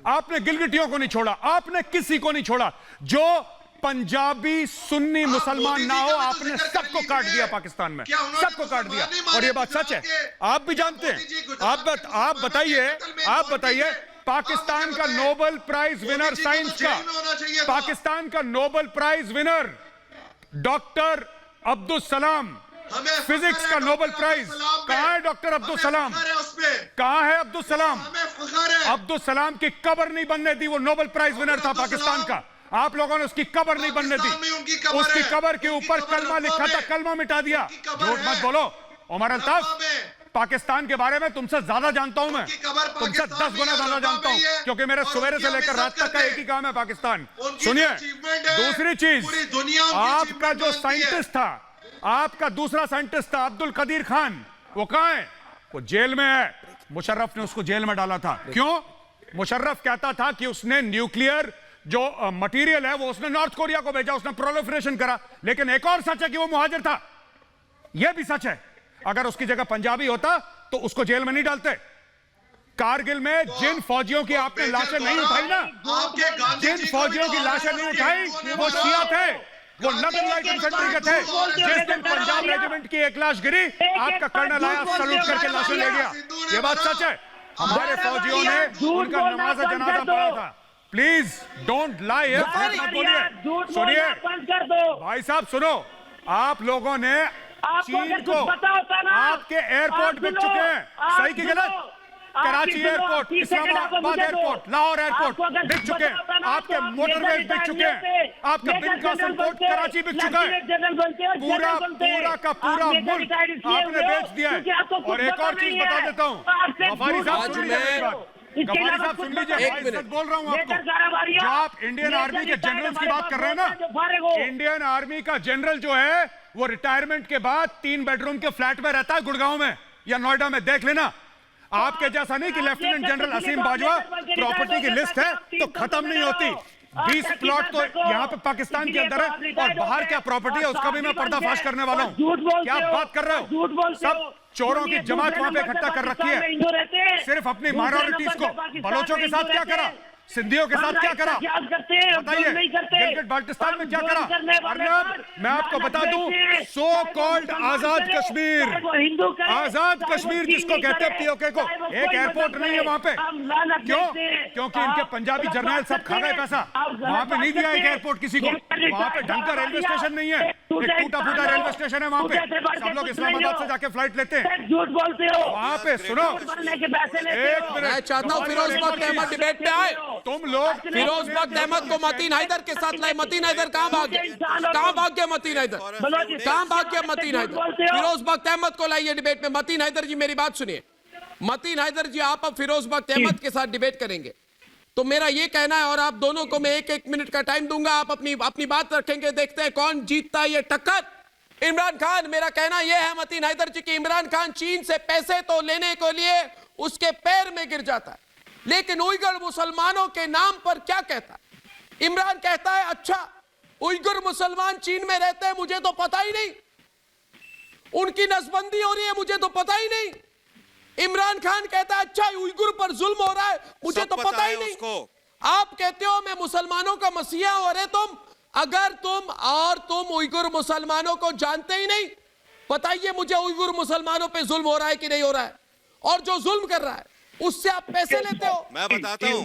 आपने गिलगिटियों को नहीं छोड़ा, आपने किसी को नहीं छोड़ा। जो पंजाबी सुन्नी मुसलमान ना हो, आपने सबको काट दिया पाकिस्तान में, सबको काट दिया। और ये बात सच है, आप भी जानते हैं। आप बताइए पाकिस्तान का नोबेल प्राइज विनर साइंस का, पाकिस्तान का Nobel prize winner doctor Abdul Salam, physics का नोबेल प्राइज, कहां है डॉक्टर अब्दुल सलाम? कहां है अब्दुल सलाम? अब्दुल सलाम की कब्र नहीं बनने दी, वो नोबेल प्राइज विनर था पाकिस्तान का। आप लोगों ने उसकी कब्र नहीं बनने दी। उसकी कब्र के ऊपर कलमा लिखा था, कलमा मिटा दिया। झूठ मत बोलो। उमर अल्ताफ, पाकिस्तान के बारे में तुमसे ज्यादा जानता हूं मैं, तुमसे 10 गुना ज्यादा जानता हूं, क्योंकि मेरे सवेरे से लेकर रात तक का एक ही काम है पाकिस्तान। सुनिए, दूसरी चीज, आपका जो साइंटिस्ट था, आपका दूसरा साइंटिस्ट था अब्दुल कदीर खान, वो कहां है? वो जेल में है। मुशर्रफ ने उसको जेल में डाला था। क्यों? मुशर्रफ कहता था कि उसने न्यूक्लियर जो मटेरियल है वो उसने नॉर्थ कोरिया को भेजा, उसने प्रोलिफरेशन करा। लेकिन एक और सच है कि वो मुहाजिर था, यह भी सच है। अगर उसकी जगह पंजाबी होता तो उसको जेल में नहीं डालते। कारगिल में जिन फौजियों की आपने लाशें नहीं उठाई ना, जिन फौजियों की लाशें नहीं उठाई वो शिया थे, वो नदन लाइट इन्फेंट्री के थे। जिस दिन पंजाब रेजिमेंट की एक लाश गिरी, आपका कर्नल आया, सैल्यूट करके लाशें ले गया। ये बात सच है। हमारे फौजियों ने उनका नमाज जनाजा पढ़ा था। Please don't lie. बोलिए, सुनिए भाई साहब, सुनो। आप लोगों ने चीन को आपके एयरपोर्ट बिक चुके हैं, सही की गलत? Karachi airport, Islamabad airport, Lahore airport बिक चुके हैं, आपके मोटरवेज बिक चुके हैं, आपका बिन कासिम पोर्ट कराची बिक चुका है। पूरा का पूरा मुल्क आपने बेच दिया है। और एक और चीज बता देता हूँ, गफारी साहब सुन लीजिए, गफारी साहब सुन लीजिए, सच बोल रहा हूँ आपको। जो आप इंडियन आर्मी के जनरल्स की बात कर रहे हैं ना, इंडियन आर्मी का जनरल जो है वो रिटायरमेंट के बाद 3 बेडरूम के फ्लैट में रहता है गुड़गांव में या नोएडा में, देख लेना। आपके जैसा नहीं कि लेफ्टिनेंट जनरल असीम बाजवा प्रॉपर्टी की लिस्ट है तो खत्म नहीं होती। 20 प्लॉट तो यहाँ पे पाकिस्तान के अंदर है, और बाहर क्या प्रॉपर्टी है उसका भी मैं पर्दाफाश करने वाला हूँ। क्या बात कर रहे हो? सब चोरों की जमात वहां पे इकट्ठा कर रखी है। सिर्फ अपनी माइनॉरिटीज को, बलोचों के साथ क्या करा, सिंधियों के साथ क्या करा, बताइए। गिलगित बाल्टिस्तान में क्या करा? अर्नब, मैं आपको बता दूं, सो कॉल्ड आजाद कश्मीर, आजाद कश्मीर जिसको कहते हैं पीओके को, एक एयरपोर्ट नहीं है वहां पे। क्यों? क्योंकि इनके पंजाबी जर्नल सब खा गए पैसा। वहां पे नहीं दिया एक एयरपोर्ट किसी को। वहां पे ढंग का रेलवे स्टेशन नहीं है, एक टूटा फूटा रेलवे स्टेशन है वहां पे। सब लोग इस्लामाबाद से जाके फ्लाइट लेते हैं। झूठ बोलते हो वहां पे। सुनो, एक मिनट, मैं चाहता हूँ फिरोज बख्त अहमद डिबेट पे आए। तुम लोग फिरोज बख्त अहमद को मतीन हैदर के साथ लाए। मतीन हैदर कहां भाग गए? कहां भाग गया मतीन हैदर? कहां भाग गया मतीन हैदर? फिरोज बख्त अहमद को लाइए डिबेट में। मतीन हैदर जी मेरी बात सुनिए। मतीन हैदर जी, आप अब फिरोज बख्त अहमद के साथ डिबेट करेंगे तो मेरा ये कहना है, और आप दोनों को मैं 1-1 मिनट का टाइम दूंगा, आप अपनी बात रखेंगे, देखते हैं कौन जीतता है ये टक्कर। इमरान खान, मेरा कहना यह है मतीन हैदर जी कि इमरान खान चीन से पैसे तो लेने के लिए उसके पैर में गिर जाता है, लेकिन उइगर मुसलमानों के नाम पर क्या कहता है? इमरान कहता है अच्छा उइगर मुसलमान चीन में रहते हैं, मुझे तो पता ही नहीं, उनकी नसबंदी हो रही है, मुझे तो पता ही नहीं। इमरान खान कहता है अच्छा उइगर पर जुल्म हो रहा है, मुझे तो पता ही नहीं। आप कहते हो मैं मुसलमानों का मसीहा हूं। अरे तुम उइगर मुसलमानों को जानते ही नहीं। बताइए मुझे उइगर मुसलमानों पे जुल्म हो रहा है कि नहीं हो रहा है? और जो जुल्म कर रहा है उससे आप पैसे लेते हो। मैं बताता हूँ,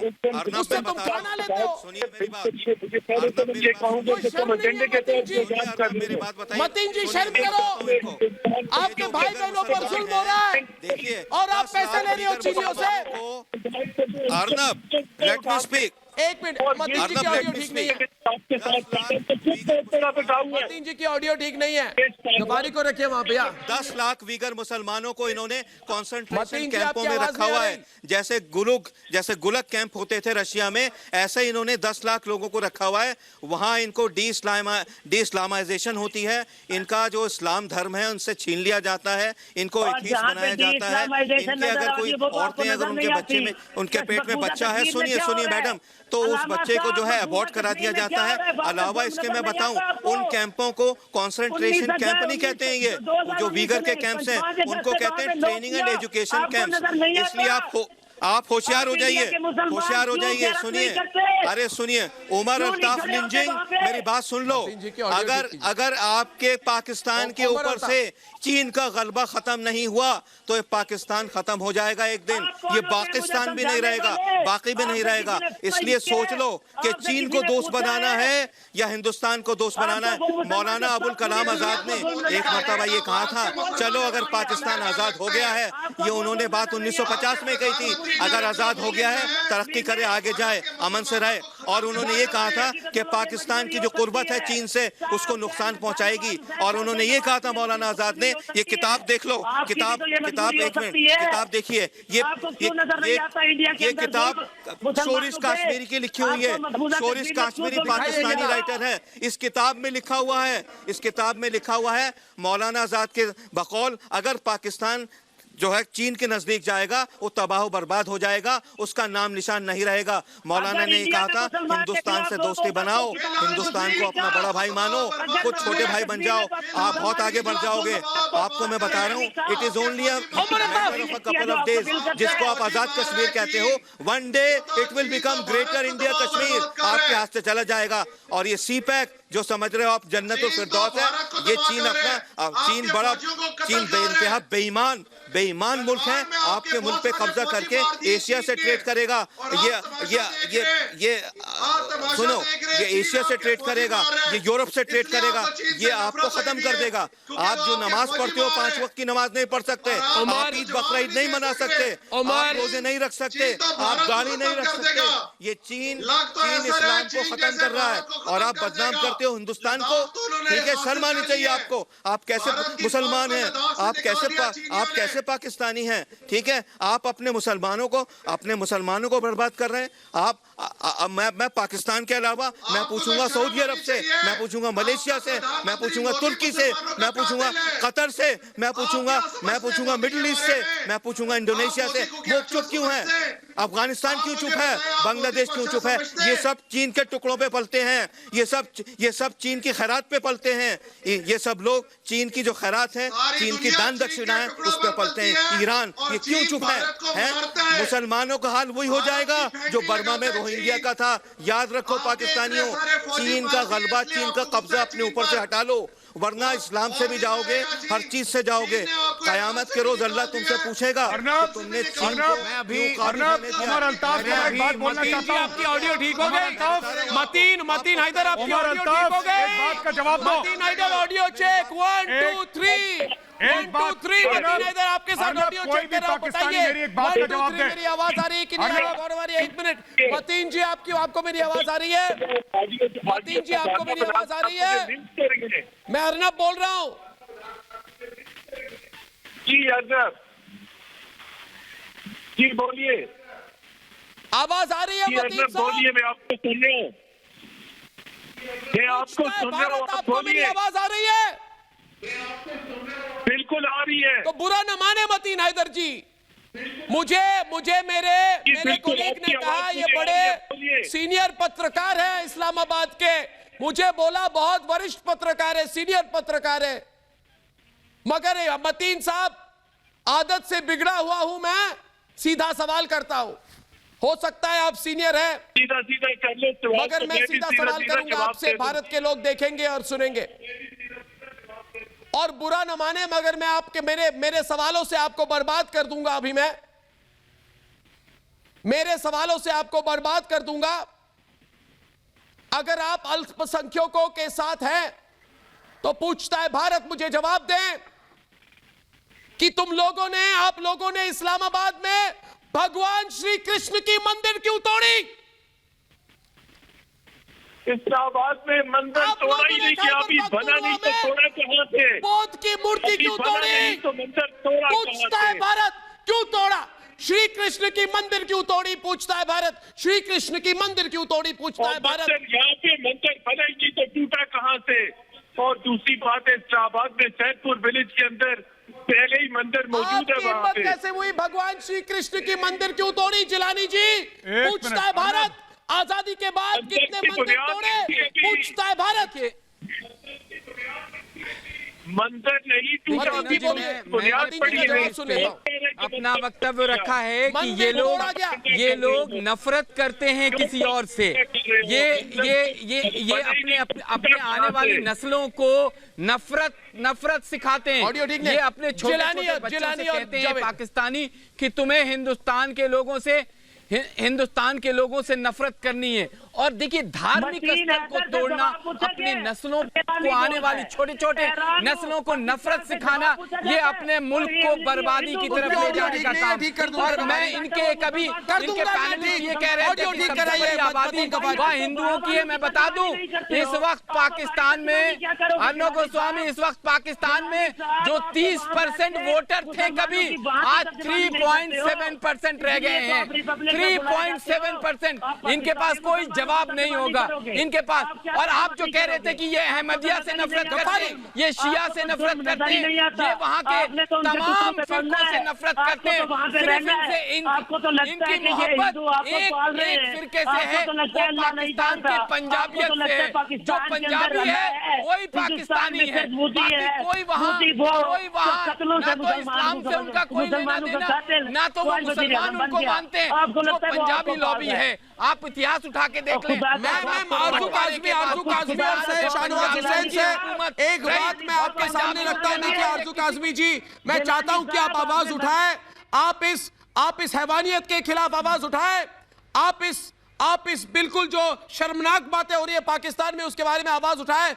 उससे तुम खाना लेते हो। सुनिए मेरी बात। मतीन जी शर्म करो, आपके भाई बहनों पर जुल्म हो रहा है। देखिए, और आप पैसे ले रहे हो चीनियों से। Arnab, let me speak. एक मिनट, मतीन जी की ऑडियो ठीक नहीं है। मतीन जी की ऑडियो ठीक नहीं है, गफारी को रखिए वहां पे। 10 लाख वीगर मुसलमानों को इन्होंने कॉन्सेंट्रेशन कैंपों में रखा हुआ है। जैसे गुलक कैंप होते थे रशिया में, ऐसे इन्होंने 10 लाख लोगों को रखा हुआ है। वहां इनको डी इस्लामाइजेशन होती है। इनका जो इस्लाम धर्म है उनसे छीन लिया जाता है, इनको एथीस्ट बनाया जाता है। इनके अगर कोई औरतें, अगर उनके बच्चे में, उनके पेट में बच्चा है, सुनिए मैडम, तो उस बच्चे को जो है अबॉर्ट करा दिया जाता है। अलावा इसके मैं बताऊं, उन कैंपों को कॉन्सेंट्रेशन कैंप नहीं कहते हैं। ये जो वीगर के कैंप्स हैं उनको कहते हैं ट्रेनिंग एंड एजुकेशन कैंप्स। इसलिए आप होशियार हो जाइए, सुनिए। अरे सुनिए, उमर अल्ताफ लिंचिंग, मेरी बात सुन लो। अगर आपके पाकिस्तान के ऊपर से चीन का गलबा खत्म नहीं हुआ तो ये पाकिस्तान खत्म हो जाएगा एक दिन। ये पाकिस्तान भी नहीं रहेगा, बाकी भी नहीं रहेगा। इसलिए सोच लो कि चीन को दोस्त बनाना है या हिंदुस्तान को दोस्त बनाना है। मौलाना अबुल कलाम आजाद ने एक मरतबा ये कहा था, चलो अगर पाकिस्तान आजाद हो गया है, ये उन्होंने बात 1950 में कही थी, अगर आजाद हो गया है तरक्की करे, आगे जाए, अमन से रहे, और उन्होंने ये कहा था कि पाकिस्तान की जो कुर्बत है चीन से उसको नुकसान पहुंचाएगी। और उन्होंने ये कहा था मौलाना आजाद ने, ये किताब देख लो, किताब एक मिनट, किताब देखिए, ये किताब शोरिश काश्मीरी की लिखी हुई है। शोरिश काश्मीरी पाकिस्तानी राइटर है। इस किताब में लिखा हुआ है मौलाना आजाद के बकौल, अगर पाकिस्तान जो है चीन के नजदीक जाएगा वो तबाह बर्बाद हो जाएगा, उसका नाम निशान नहीं रहेगा। मौलाना ने कहा था हिंदुस्तान से दोस्ती बनाओ, हिंदुस्तान को अपना बड़ा भाई मानो, खुद छोटे भाई बन जाओ, आप बहुत आगे बढ़ जाओगे। आपको मैं बता रहा हूँ, it is only a couple of days, जिसको आप आजाद कश्मीर कहते हो, one day it will become greater India Kashmir, आपके हाथ से चला जाएगा। और ये सी पैक जो समझ रहे हो आप जन्नत और फिरदौस है, ये चीन बेइंतहा बेईमान मुल्क है। आपके मुल्क पे कब्जा करके एशिया से ट्रेड करेगा, ये सुनो, ये एशिया से ट्रेड करेगा, ये यूरोप से ट्रेड करेगा, ये आपको खत्म कर देगा। आप जो नमाज पढ़ते हो 5 वक्त की नमाज नहीं पढ़ सकते, आप ईद बकरीद नहीं मना सकते, आप रोजे नहीं रख सकते, आप गाड़ी नहीं रख सकते। ये चीन इस्लाम को खत्म कर रहा है और आप बदनाम करते हो हिंदुस्तान को। ठीक है, शर्म आनी चाहिए आपको। आप कैसे मुसलमान हैं, आप कैसे पाकिस्तानी हैं? ठीक है, आप अपने मुसलमानों को बर्बाद कर रहे हैं। मैं पाकिस्तान के अलावा मैं पूछूंगा सऊदी अरब से, मैं पूछूंगा मलेशिया से, मैं पूछूंगा तुर्की से, मैं पूछूंगा कतर से, मैं पूछूंगा मिडिल ईस्ट से, मैं पूछूंगा इंडोनेशिया से। वो चुप क्यों है? अफगानिस्तान क्यों चुप है? बांग्लादेश क्यों चुप है? ये सब चीन के टुकड़ों पे पलते हैं, ये सब चीन की खैरात पे पलते हैं। ये सब लोग चीन की जो खैरात है, चीन की दान दक्षिणा है, उस पे पलते हैं। ईरान ये क्यों चुप है? मुसलमानों का हाल वही हो जाएगा जो बर्मा में रोहिंग्या का था। याद रखो पाकिस्तानियों, चीन का गलबा, चीन का कब्जा अपने ऊपर से हटा लो, वरना इस्लाम से भी जाओगे, हर चीज से जाओगे। कयामत के रोज अल्लाह तुमसे पूछेगा तुमने चीन को आपकी ऑडियो ठीक हो गई? मतीन हैदर आपकी ऑडियो ठीक हो गई? बात का जवाब दो। Mateen Haider audio check 1 2 3 1 2 3। मतीन हैदर आपके साथ ऑडियो चेक कर रहा हूं, बताइए मेरी एक बात का जवाब दे। मेरी आवाज आ रही है कि नहीं? एक मिनट मतीन जी, आपको मेरी आवाज आ रही है? मतीन जी, आपको मेरी आवाज आ रही है? मैं अर्नब बोल रहा हूं। जी अर्नब जी बोलिए। आवाज आ रही है मतीन साहब? बोलिए, मैं आपको सुन रहा हूं, मैं आपको सुन रहा हूं, आप आपको मेरी आवाज आ रही है? बिल्कुल आ रही है। तो बुरा न माने मतीन हैदर जी, मुझे मेरे कोलीग ने कहा, ये बड़े सीनियर पत्रकार है इस्लामाबाद के, मुझे बोला बहुत वरिष्ठ पत्रकार है, सीनियर पत्रकार है। मगर मतीन साहब, आदत से बिगड़ा हुआ हूं मैं, सीधा सवाल करता हूं। हो सकता है आप सीनियर हैं, सीधा कर लो, मगर मैं सीधा सवाल करूंगा आपसे, भारत के लोग देखेंगे और सुनेंगे। और बुरा न माने, मगर मैं मेरे सवालों से आपको बर्बाद कर दूंगा। अभी मैं मेरे सवालों से आपको बर्बाद कर दूंगा। अगर आप अल्पसंख्यकों के साथ हैं तो पूछता है भारत, मुझे जवाब दें कि आप लोगों ने इस्लामाबाद में भगवान श्री कृष्ण की मंदिर क्यों तोड़ी? इस्लामाबाद में मंदिर तोड़ा ही नहीं किया, अभी बना नहीं तो तोड़ा कहां से? बौद्ध की मूर्ति क्यों तोड़ी? तो मंदिर तोड़ा पूछता है भारत, क्यों तोड़ा? श्री कृष्ण की मंदिर क्यों तोड़ी? पूछता है भारत। श्री कृष्ण की मंदिर क्यों तोड़ी? पूछता है भारत। यहाँ पे मंदिर बना ही नहीं तो टूटा कहां से? और दूसरी बात है, इस्लामाबाद में सैदपुर विलेज के अंदर पहले ही मंदिर मौजूद है, वहाँ पे कैसे हुई? भगवान श्री कृष्ण की मंदिर क्यों तोड़ी जिलानी जी? पूछता है भारत। आजादी के बाद कितने मंदिर तोड़े? पूछता है भारत। मंदिर नहीं टूटा, बुनियाद पड़ी है। अपना वक्तव्य रखा है कि ये लोग नफरत करते हैं किसी और से। ये अपने आने वाली नस्लों को नफरत सिखाते हैं। ये अपने छोटे बच्चों से कहते हैं पाकिस्तानी कि तुम्हें हिंदुस्तान के लोगों से हिंदुस्तान के लोगों से नफरत करनी है। और देखिए धार्मिक स्तर को तोड़ना, अपनी नस्लों को, आने वाली छोटे छोटे नस्लों को नफरत सिखाना, ये अपने मुल्क को बर्बादी की तरफ ले जाने का काम। और मैं इनके पैनलिस्ट ये कह रहे थे कि सबसे बड़ी आबादी वह हिंदुओं की है। मैं बता दूं इस वक्त पाकिस्तान में, अर्नब गोस्वामी, इस वक्त पाकिस्तान में जो 30% वोटर थे कभी, आज 3.7% रह गए हैं। 3.7%। इनके पास कोई जवाब नहीं होगा इनके पास। और आप जो कह रहे थे कि ये अहमदिया से नफरत करते हैं, ये शिया से नफरत करते हैं, ये वहाँ के तमाम फिरकों से नफरत करते हैं। सिर्फ इनसे इनकी मोहब्बत एक फिरके से है, वो पाकिस्तान के पंजाबियत से है। जो पंजाबी है वही पाकिस्तानी है, बाकी कोई वहाँ ना तो इस्लाम से उनका कोई लेना देना, ना तो वो मुसलमान उनको मानते हैं। जो पंजाबी लॉबी है, आप इतिहास उठा के देख लें। मैं आरजू काज़मी और शाहनवाज हुसैन से एक बात मैं आपके सामने रखता हूं। देखिए आरजू काज़मी जी, मैं चाहता हूं कि आप आवाज उठाएं, आप इस हैवानियत के खिलाफ आवाज उठाएं, आप इस बिल्कुल जो शर्मनाक बातें हो रही है पाकिस्तान में उसके बारे में आवाज उठाएं।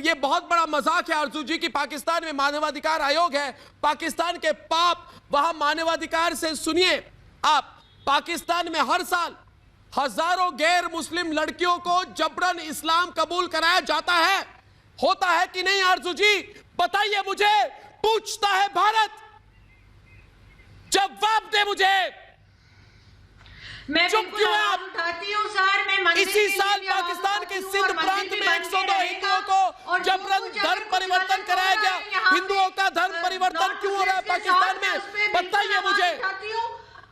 ये बहुत बड़ा मजाक है आरजू जी की पाकिस्तान में मानवाधिकार आयोग है, पाकिस्तान के पाप वहां मानवाधिकार से सुनिए आप। पाकिस्तान में हर साल हजारों गैर मुस्लिम लड़कियों को जबरन इस्लाम कबूल कराया जाता है, होता है कि नहीं आरजू जी? बताइए मुझे, पूछता है भारत, जवाब दे मुझे। मैं चुप क्यों है आप? उठाती हूँ सर, मैं इसी साल पाकिस्तान के सिंध प्रांत में 102 हिंदुओं को जबरन धर्म परिवर्तन कराया गया। हिंदुओं का धर्म परिवर्तन क्यों हो रहा है पाकिस्तान में? बताइए मुझे।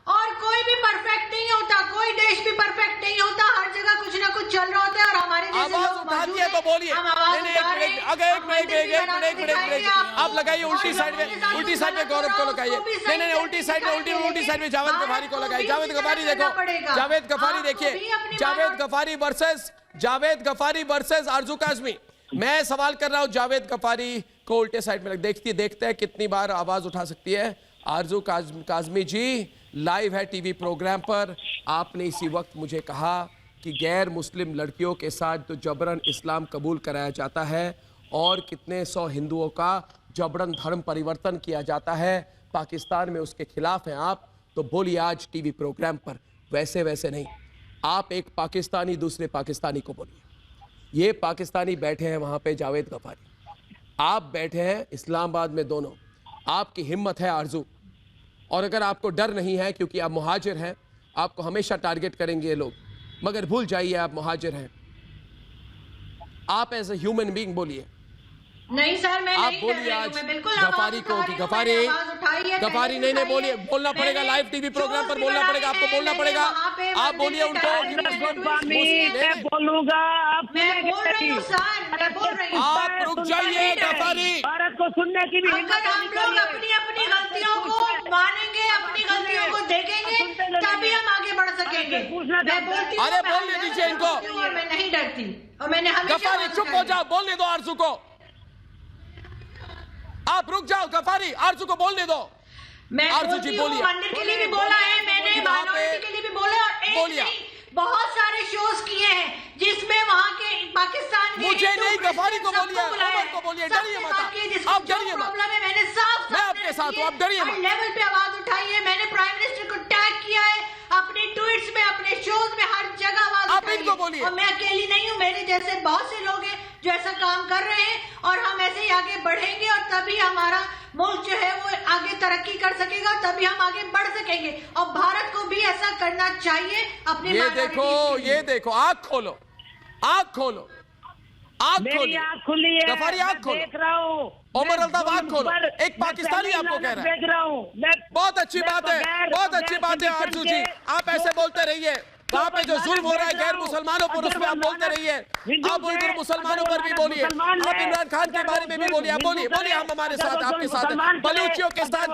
और कोई भी परफेक्ट नहीं होता, कोई देश भी परफेक्ट नहीं होता, हर जगह कुछ ना कुछ चल रहा होता है। और हमारे आवाज उठाती है तो बोलिए। एक आप लगाइए उल्टी साइड में गौरव को लगाइए। नहीं उल्टी साइड में जावेद गफारी को लगाइए। जावेद गफारी देखो, जावेद गफारी देखिए, जावेद गफारी वर्सेस आरजू काज़मी। मैं सवाल कर रहा हूं जावेद गफारी को उल्टे साइड में देखते हैं कितनी बार आवाज उठा सकती है आरजू काज़मी जी। लाइव है टीवी प्रोग्राम पर। आपने इसी वक्त मुझे कहा कि गैर मुस्लिम लड़कियों के साथ तो जबरन इस्लाम कबूल कराया जाता है और कितने सौ हिंदुओं का जबरन धर्म परिवर्तन किया जाता है पाकिस्तान में, उसके खिलाफ हैं आप। तो बोलिए आज टीवी प्रोग्राम पर, वैसे नहीं। आप एक पाकिस्तानी दूसरे पाकिस्तानी को बोलिए। ये पाकिस्तानी बैठे हैं वहाँ पे जावेद गफारी, आप बैठे हैं इस्लामाबाद में, दोनों। आपकी हिम्मत है आरजू, और अगर आपको डर नहीं है क्योंकि आप मुहाजिर हैं, आपको हमेशा टारगेट करेंगे ये लोग, मगर भूल जाइए आप मुहाजिर हैं। आप एज ए ह्यूमन बीइंग बोलिए। नहीं सर, मैं आप नहीं बोलिए आज बिल्कुल गफारी को कि गफारी नहीं बोलिए, बोलना पड़ेगा लाइव टीवी प्रोग्राम पर, बोलना पड़ेगा आपको, बोलना पड़ेगा। आप बोलिए उनको। मैं बोलूंगा, आप रुक जाइए गफारी। भारत को सुनने की भी अगर हम लोग अपनी गलतियों को मानेंगे, अपनी गलतियों को देखेंगे, तभी हम आगे बढ़ सकेंगे। मैं बोलती हूं, अरे बोलने दीजिए इनको। और मैं नहीं डरती, और मैंने हमेशा गफारी चुप हो जाओ, बोलने दो आरजू को। आप रुक जाओ गफारी, आरजू को बोलने दो। मैं आरजू जी बोलिए। मंदिर के लिए भी बोला है मैंने, माइनॉरिटी के लिए भी बोला, और एक नहीं बहुत सारे शोज किए हैं जिसमें वहाँ के पाकिस्तान के मुझे नहीं, गफारी को बोलिए, उमर को बोलिए, डरिए मत आप, डरिए मत। मैंने साफ मैं आपके साथ हूँ, आप डरिए मत। लेवल पे आवाज उठाई है, मैंने प्राइम मिनिस्टर को टैग किया है अपने ट्वीट्स में, अपने शोज में, हर जगह आवाज आप इनको बोलिए। और मैं अकेली नहीं हूँ, मेरे जैसे बहुत से लोग हैं जो ऐसा काम कर रहे हैं, और हम ऐसे ही आगे बढ़ेंगे, और तभी हमारा मुल्क जो है वो आगे तरक्की कर सकेगा, तभी हम आगे बढ़ सकेंगे। और भारत को भी ऐसा करना चाहिए अपने। ये देखो, आंख खोलो, आंख खोलो, आंख खोलो, खुली है, गफारी आंख खोलो, देख रहा हूँ। उमर अल्ताफ आंख खोलो। एक पाकिस्तानी आपको कह रहा है, देख रहा हूँ। बहुत अच्छी बात है, बहुत अच्छी बात है आरजू जी, आप ऐसे बोलते रहिए। वहाँ पे जो जुल्म हो रहा है गैर मुसलमानों पर, उसमें आप बोलते रहिए। आप उइगर मुसलमानों पर भी बोलिए, आप इमरान खान के बारे में भी बोलिए। आप बोलिए, बोलिए, हम हमारे साथ, आपके साथ हैं। बलूचियों के साथ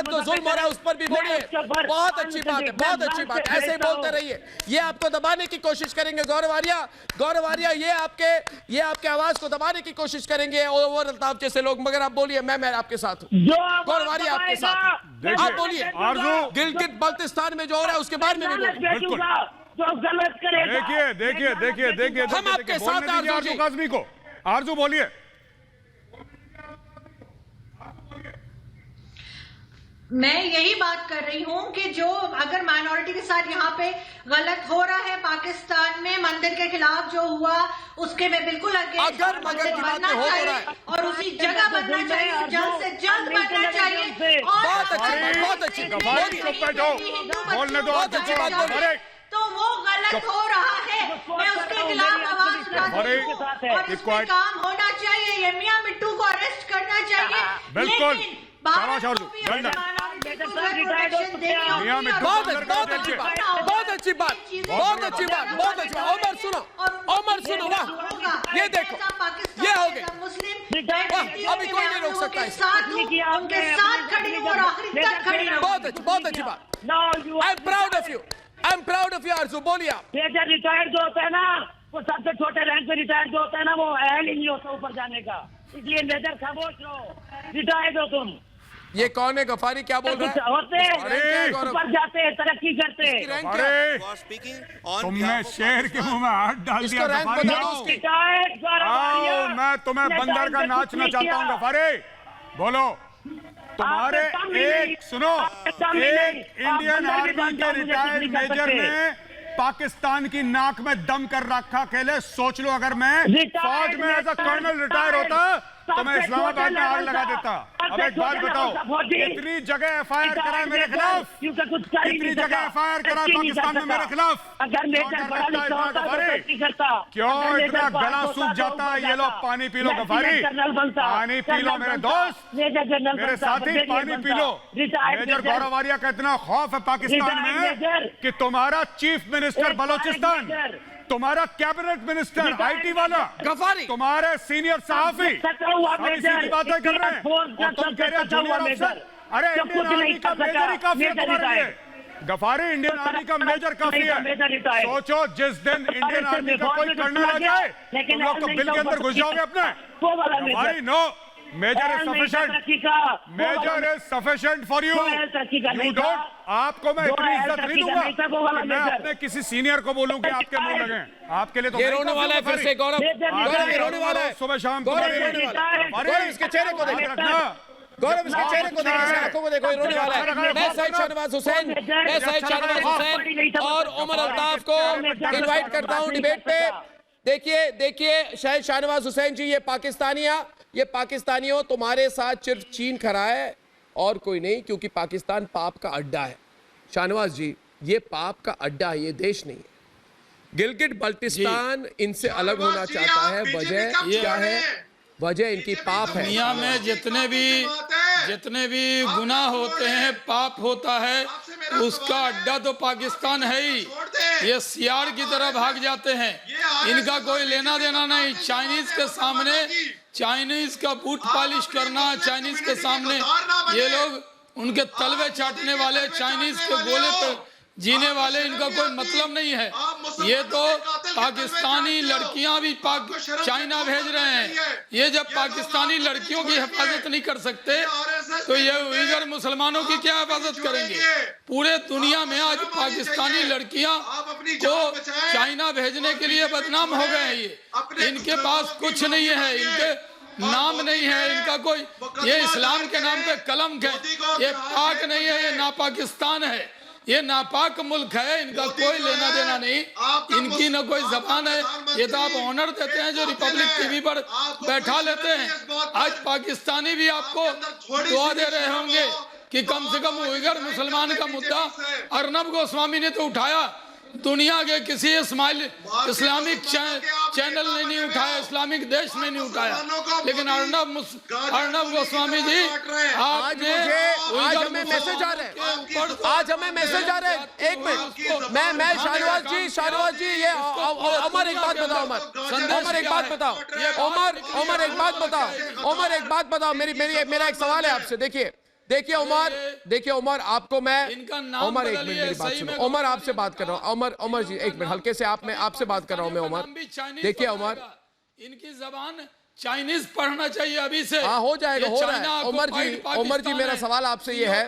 जो जुल्म हो रहा है उस पर भी बोलिए। बहुत अच्छी बात है, बहुत अच्छी बात है, ऐसे ही बोलते रहिए। ये आपको दबाने की कोशिश करेंगे गौरव आर्या, ये आपके आवाज को दबाने की कोशिश करेंगे ओमर अल्ताफ जैसे लोग, मगर आप बोलिए, मैं आपके साथ हूँ। गौरव आर्या आपके साथ, आप बोलिए। गिलगित बल्तिस्तान में जो हो रहा है उसके बारे में भी बोलिए। जो गलत करेगा। देखिए हम आपके साथ हैं आरजू काज़मी को। आरजू बोलिए। मैं यही बात कर रही हूँ कि जो अगर माइनॉरिटी के साथ यहाँ पे गलत हो रहा है, पाकिस्तान में मंदिर के खिलाफ जो हुआ उसके में बिल्कुल अगेंस्ट बनना चाहिए और उसी जगह बनना चाहिए, जल्द से जल्द बनना चाहिए। बहुत अच्छी बोलने दो, तो वो गलत हो रहा है, मैं उसके खिलाफ आवाज उठाती हूँ और इस पे काम होना चाहिए। ये मियां मिट्टू को अरेस्ट करना चाहिए। बिल्कुल, बहुत अच्छी बात। उमर सुनो, वाह, ये देखो, ये हो गए, अभी कोई नहीं रोक सकता इसे। उनके साथ खड़ी हूँ और आखिरी तक खड़ी रहूँ। बहुत अच्छी बात। I am proud of you आरजू, बोलिए आप। मेजर रिटायर्ड जो होता है ना, वो सबसे छोटे रैंक पे रिटायर्ड जो होता है ना, वो अहल ही नहीं होता ऊपर जाने का, इसलिए मेजर खामोश रहो, रिटायर्ड हो तुम। ये कौन है गफारी, क्या बोल रहा है? होते ऊपर जाते हैं, तरक्की करते हैं। तुमने शेर के मुंह में हाथ डाल दिया गफारी। मैं तुम्हें बंदर का नाचना चाहता हूँ गफारी, बोलो। तुम्हारे एक इंडियन आर्मी के रिटायर्ड मेजर ने पाकिस्तान की नाक में दम कर रखा। अकेले सोच लो, अगर मैं फौज में एज अ कर्नल रिटायर होता तो मैं इस्लामाबाद में आग लगा देता। अब एक बात बताओ, कितनी जगह एफआईआर करा है मेरे खिलाफ, कितनी जगह एफआईआर करा पाकिस्तान में मेरे खिलाफ? क्यों इतना गला सूख जाता है? ये लो पानी पी लो गफारी, पानी पी लो मेरे दोस्त, मेरे साथी, पानी पी लो। मेजर गौरव आर्या का इतना खौफ है पाकिस्तान में कि तुम्हारा चीफ मिनिस्टर बलोचिस्तान, तुम्हारा कैबिनेट मिनिस्टर आईटी वाला गफारी, तुम्हारे सीनियर सहाफी इसी की बातें कर रहे हैं और तुम कह रहे हो जूनियर अफसर। अरे इंडियन आर्मी का मेजर ही काफी है तुम्हारे लिए गफारी, इंडियन आर्मी का मेजर काफी है। सोचो जिस दिन इंडियन आर्मी का कोई कर्नल आ जाए तुम लोग तो बिल के अंदर घुस जाओगे अपने। गफारी no, major is sufficient, major is sufficient for you don't. आपको मैं इतनी इज्जत नहीं दूंगा कि मैं अपने किसी सीनियर को बोलूं कि आपके मुंह लगे। आपके लिए तो ये रोने वाला है फिर से गौरव, ये रोने वाला है सुबह शाम। गौरव इसके चेहरे को देखो, गौरव इसके चेहरे को देखो, इसकी आंखों को देखो, ये रोने वाला है। मैं सईद शाहनवाज हुसैन और उमर अल्ताफ को इनवाइट करता हूं डिबेट पे। देखिए शायद शाहनवाज हुसैन जी, ये पाकिस्तानियों तुम्हारे साथ सिर्फ चीन खड़ा है और कोई नहीं, क्योंकि पाकिस्तान पाप का अड्डा है। शाहनवाज जी, ये पाप का अड्डा है, ये देश नहीं है। गिलगित बल्तिस्तान इनसे अलग होना चाहता है, वजह क्या है? वजह इनकी पाप है। दुनिया में जितने भी गुनाह होते हैं, पाप होता है, उसका अड्डा तो पाकिस्तान है ही। ये सियार की तरह भाग जाते हैं, इनका कोई लेना देना नहीं। चाइनीज के सामने, चाइनीज का बूट पॉलिश करना, चाइनीज के सामने ये लोग उनके तलवे चाटने वाले, चाइनीज के गोले पर जीने वाले, इनका कोई मतलब नहीं है। ये तो पाकिस्तानी लड़कियां भी चाइना भेज रहे हैं। ये जब पाकिस्तानी लड़कियों की हिफाजत नहीं कर सकते तो ये उइगर मुसलमानों की क्या हिफाजत करेंगे? पूरे दुनिया में आज पाकिस्तानी लड़कियां को चाइना भेजने के लिए बदनाम हो गए हैं। ये इनके पास कुछ नहीं है, इनके नाम नहीं है, इनका कोई, ये इस्लाम के नाम पे कलंक है। ये पाक नहीं है, ये नापाकिस्तान है, ये नापाक मुल्क है, इनका कोई लेना देना नहीं, इनकी न कोई जबान है। ये तो आप ऑनर देते हैं जो रिपब्लिक टीवी पर बैठा लेते हैं। आज पाकिस्तानी भी आपको दुआ दे रहे होंगे कि कम से कम उइगर मुसलमान का मुद्दा अर्नब गोस्वामी ने तो उठाया, दुनिया के किसी इस्लामिक चैनल ने नहीं उठाया, इस्लामिक देश में नहीं उठाया, लेकिन अर्नब गोस्वामी जी आज हमें मैसेज आ रहे हैं, आज हमें मैसेज आ रहे हैं। एक मिनट, मैं शाहनवाज जी ये उमर एक बात बताओ, उमर एक बात बताओ, उमर एक बात बताओ, मेरा एक सवाल है आपसे। देखिए उमर, आपको मैं उमर एक मिनट मेरी बात सुनो, उमर आपसे बात कर रहा हूँ, उमर जी एक मिनट हल्के से आपसे बात कर रहा हूँ मैं उमर। देखिए उमर, इनकी जबान चाइनीज पढ़ना चाहिए अभी से। हाँ हो जाएगा, हो रहा है। उमर जी मेरा सवाल आपसे ये है,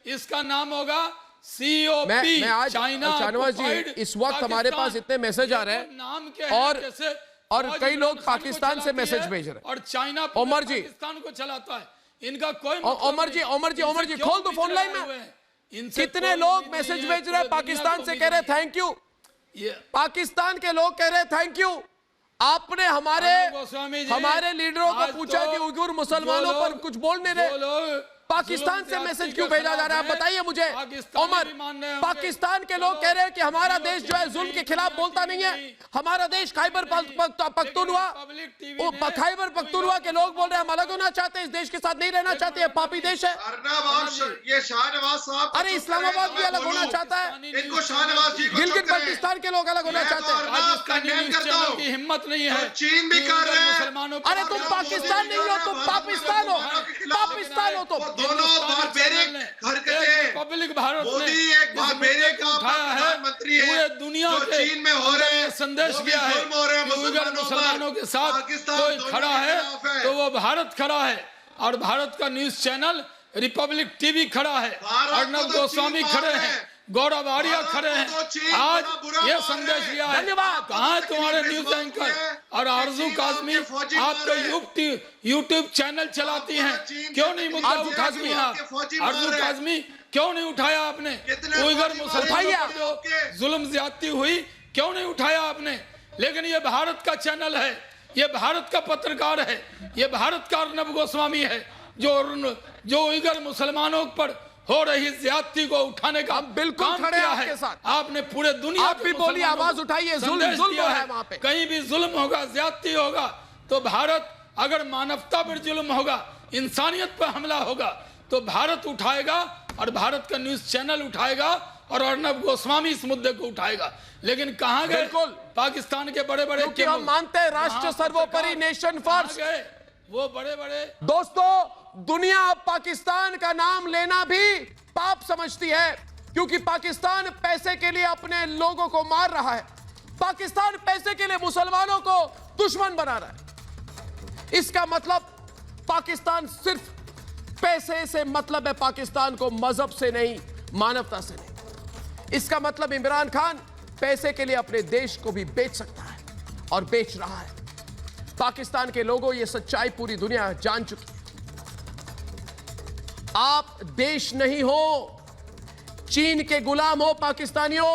इसका नाम होगा COP। मैं आज शाहनवाज जी इस वक्त हमारे पास इतने मैसेज आ रहे हैं और कई लोग पाकिस्तान से मैसेज भेज रहे हैं, और चाइना उमर जी पाकिस्तान को चलाता है, इनका कोई उमर जी खोल दो फोन लाइन में। कितने लोग मैसेज भेज रहे हैं पाकिस्तान से, कह रहे थैंक यू, पाकिस्तान के लोग कह रहे थैंक यू। आपने हमारे लीडरों को पूछा कि उइगुर मुसलमानों पर कुछ बोल नहीं रहे, पाकिस्तान से मैसेज क्यों भेजा जा रहा है, बताइए मुझे उमर। पाकिस्तान के लोग कह रहे हैं कि हमारा देश जो है जुल्म के खिलाफ बोलता नहीं है, हमारा देश खैबर पख्तूनख्वा के लोग बोल रहे हैं हम अलग होना चाहते हैं, इस देश के साथ नहीं रहना चाहते हैं, पापी देश है। ये शाहनवाज साहब, अरे इस्लामाबाद भी अलग होना चाहता है, इनको शाहनवाज जी गिलगित बल्तिस्तान के लोग अलग होना चाहते हैं। की हिम्मत नहीं है, चीन भी कर रहे हैं। अरे तुम पाकिस्तान नहीं हो, तुम पाकिस्तान हो, पाकिस्तान हो तुम। दोनों बारबेरिक हरकतें, पब्लिक भारत मोदी एक बारबेरिक का प्रधानमंत्री है, पूरे दुनिया जो के चीन में हो रहे हैं, संदेश दिया है मुसलमानों के साथ कोई खड़ा है तो वो भारत खड़ा है, और भारत का न्यूज चैनल रिपब्लिक टीवी खड़ा है, अर्नब गोस्वामी खड़े हैं, गौरव आर्या खड़े हैं, आज ये संदेश दिया है। धन्यवाद। कहाँ है न्यूज एंकर और आरजू काजमी, आप तो यूट्यूब चैनल चलाती हैं, क्यों नहीं मुद्दा उठाती हैं आप? आरजू काजमी क्यों नहीं उठाया आपने? उइगर मुसलमानों जो जुल्म ज्यादती हुई क्यों नहीं उठाया आपने? लेकिन ये भारत का चैनल है, ये भारत का पत्रकार है, ये भारत का अर्नब गोस्वामी है, जो उइगर मुसलमानों पर हो रही ज्यादती को उठाने का बिल्कुल खड़े हैं आपके साथ। आपने पूरे दुनिया आप भी बोलिए, आवाज उठाइए, जुल्म है वहां पे। कहीं भी जुल्म होगा, ज्यादती होगा तो भारत, अगर मानवता पर जुल्म होगा, इंसानियत पर हमला होगा तो भारत उठाएगा, और भारत का न्यूज चैनल उठाएगा, और अर्नब गोस्वामी इस मुद्दे को उठाएगा। लेकिन कहां गए पाकिस्तान के बड़े-बड़े, क्योंकि हम मानते हैं राष्ट्र सर्वोपरि, नेशन फर्स्ट। वो बड़े-बड़े दोस्तों, दुनिया अब पाकिस्तान का नाम लेना भी पाप समझती है, क्योंकि पाकिस्तान पैसे के लिए अपने लोगों को मार रहा है, पाकिस्तान पैसे के लिए मुसलमानों को दुश्मन बना रहा है। इसका मतलब पाकिस्तान सिर्फ पैसे से मतलब है, पाकिस्तान को मजहब से नहीं, मानवता से नहीं। इसका मतलब इमरान खान पैसे के लिए अपने देश को भी बेच सकता है और बेच रहा है। पाकिस्तान के लोगों, ये सच्चाई पूरी दुनिया जान चुकी है। आप देश नहीं हो, चीन के गुलाम हो पाकिस्तानियों,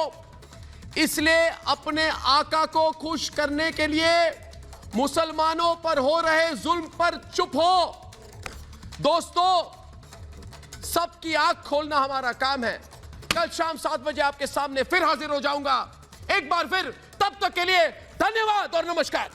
इसलिए अपने आका को खुश करने के लिए मुसलमानों पर हो रहे जुल्म पर चुप हो। दोस्तों, सबकी आंख खोलना हमारा काम है। कल शाम 7 बजे आपके सामने फिर हाजिर हो जाऊंगा, एक बार फिर। तब तक के लिए धन्यवाद और नमस्कार।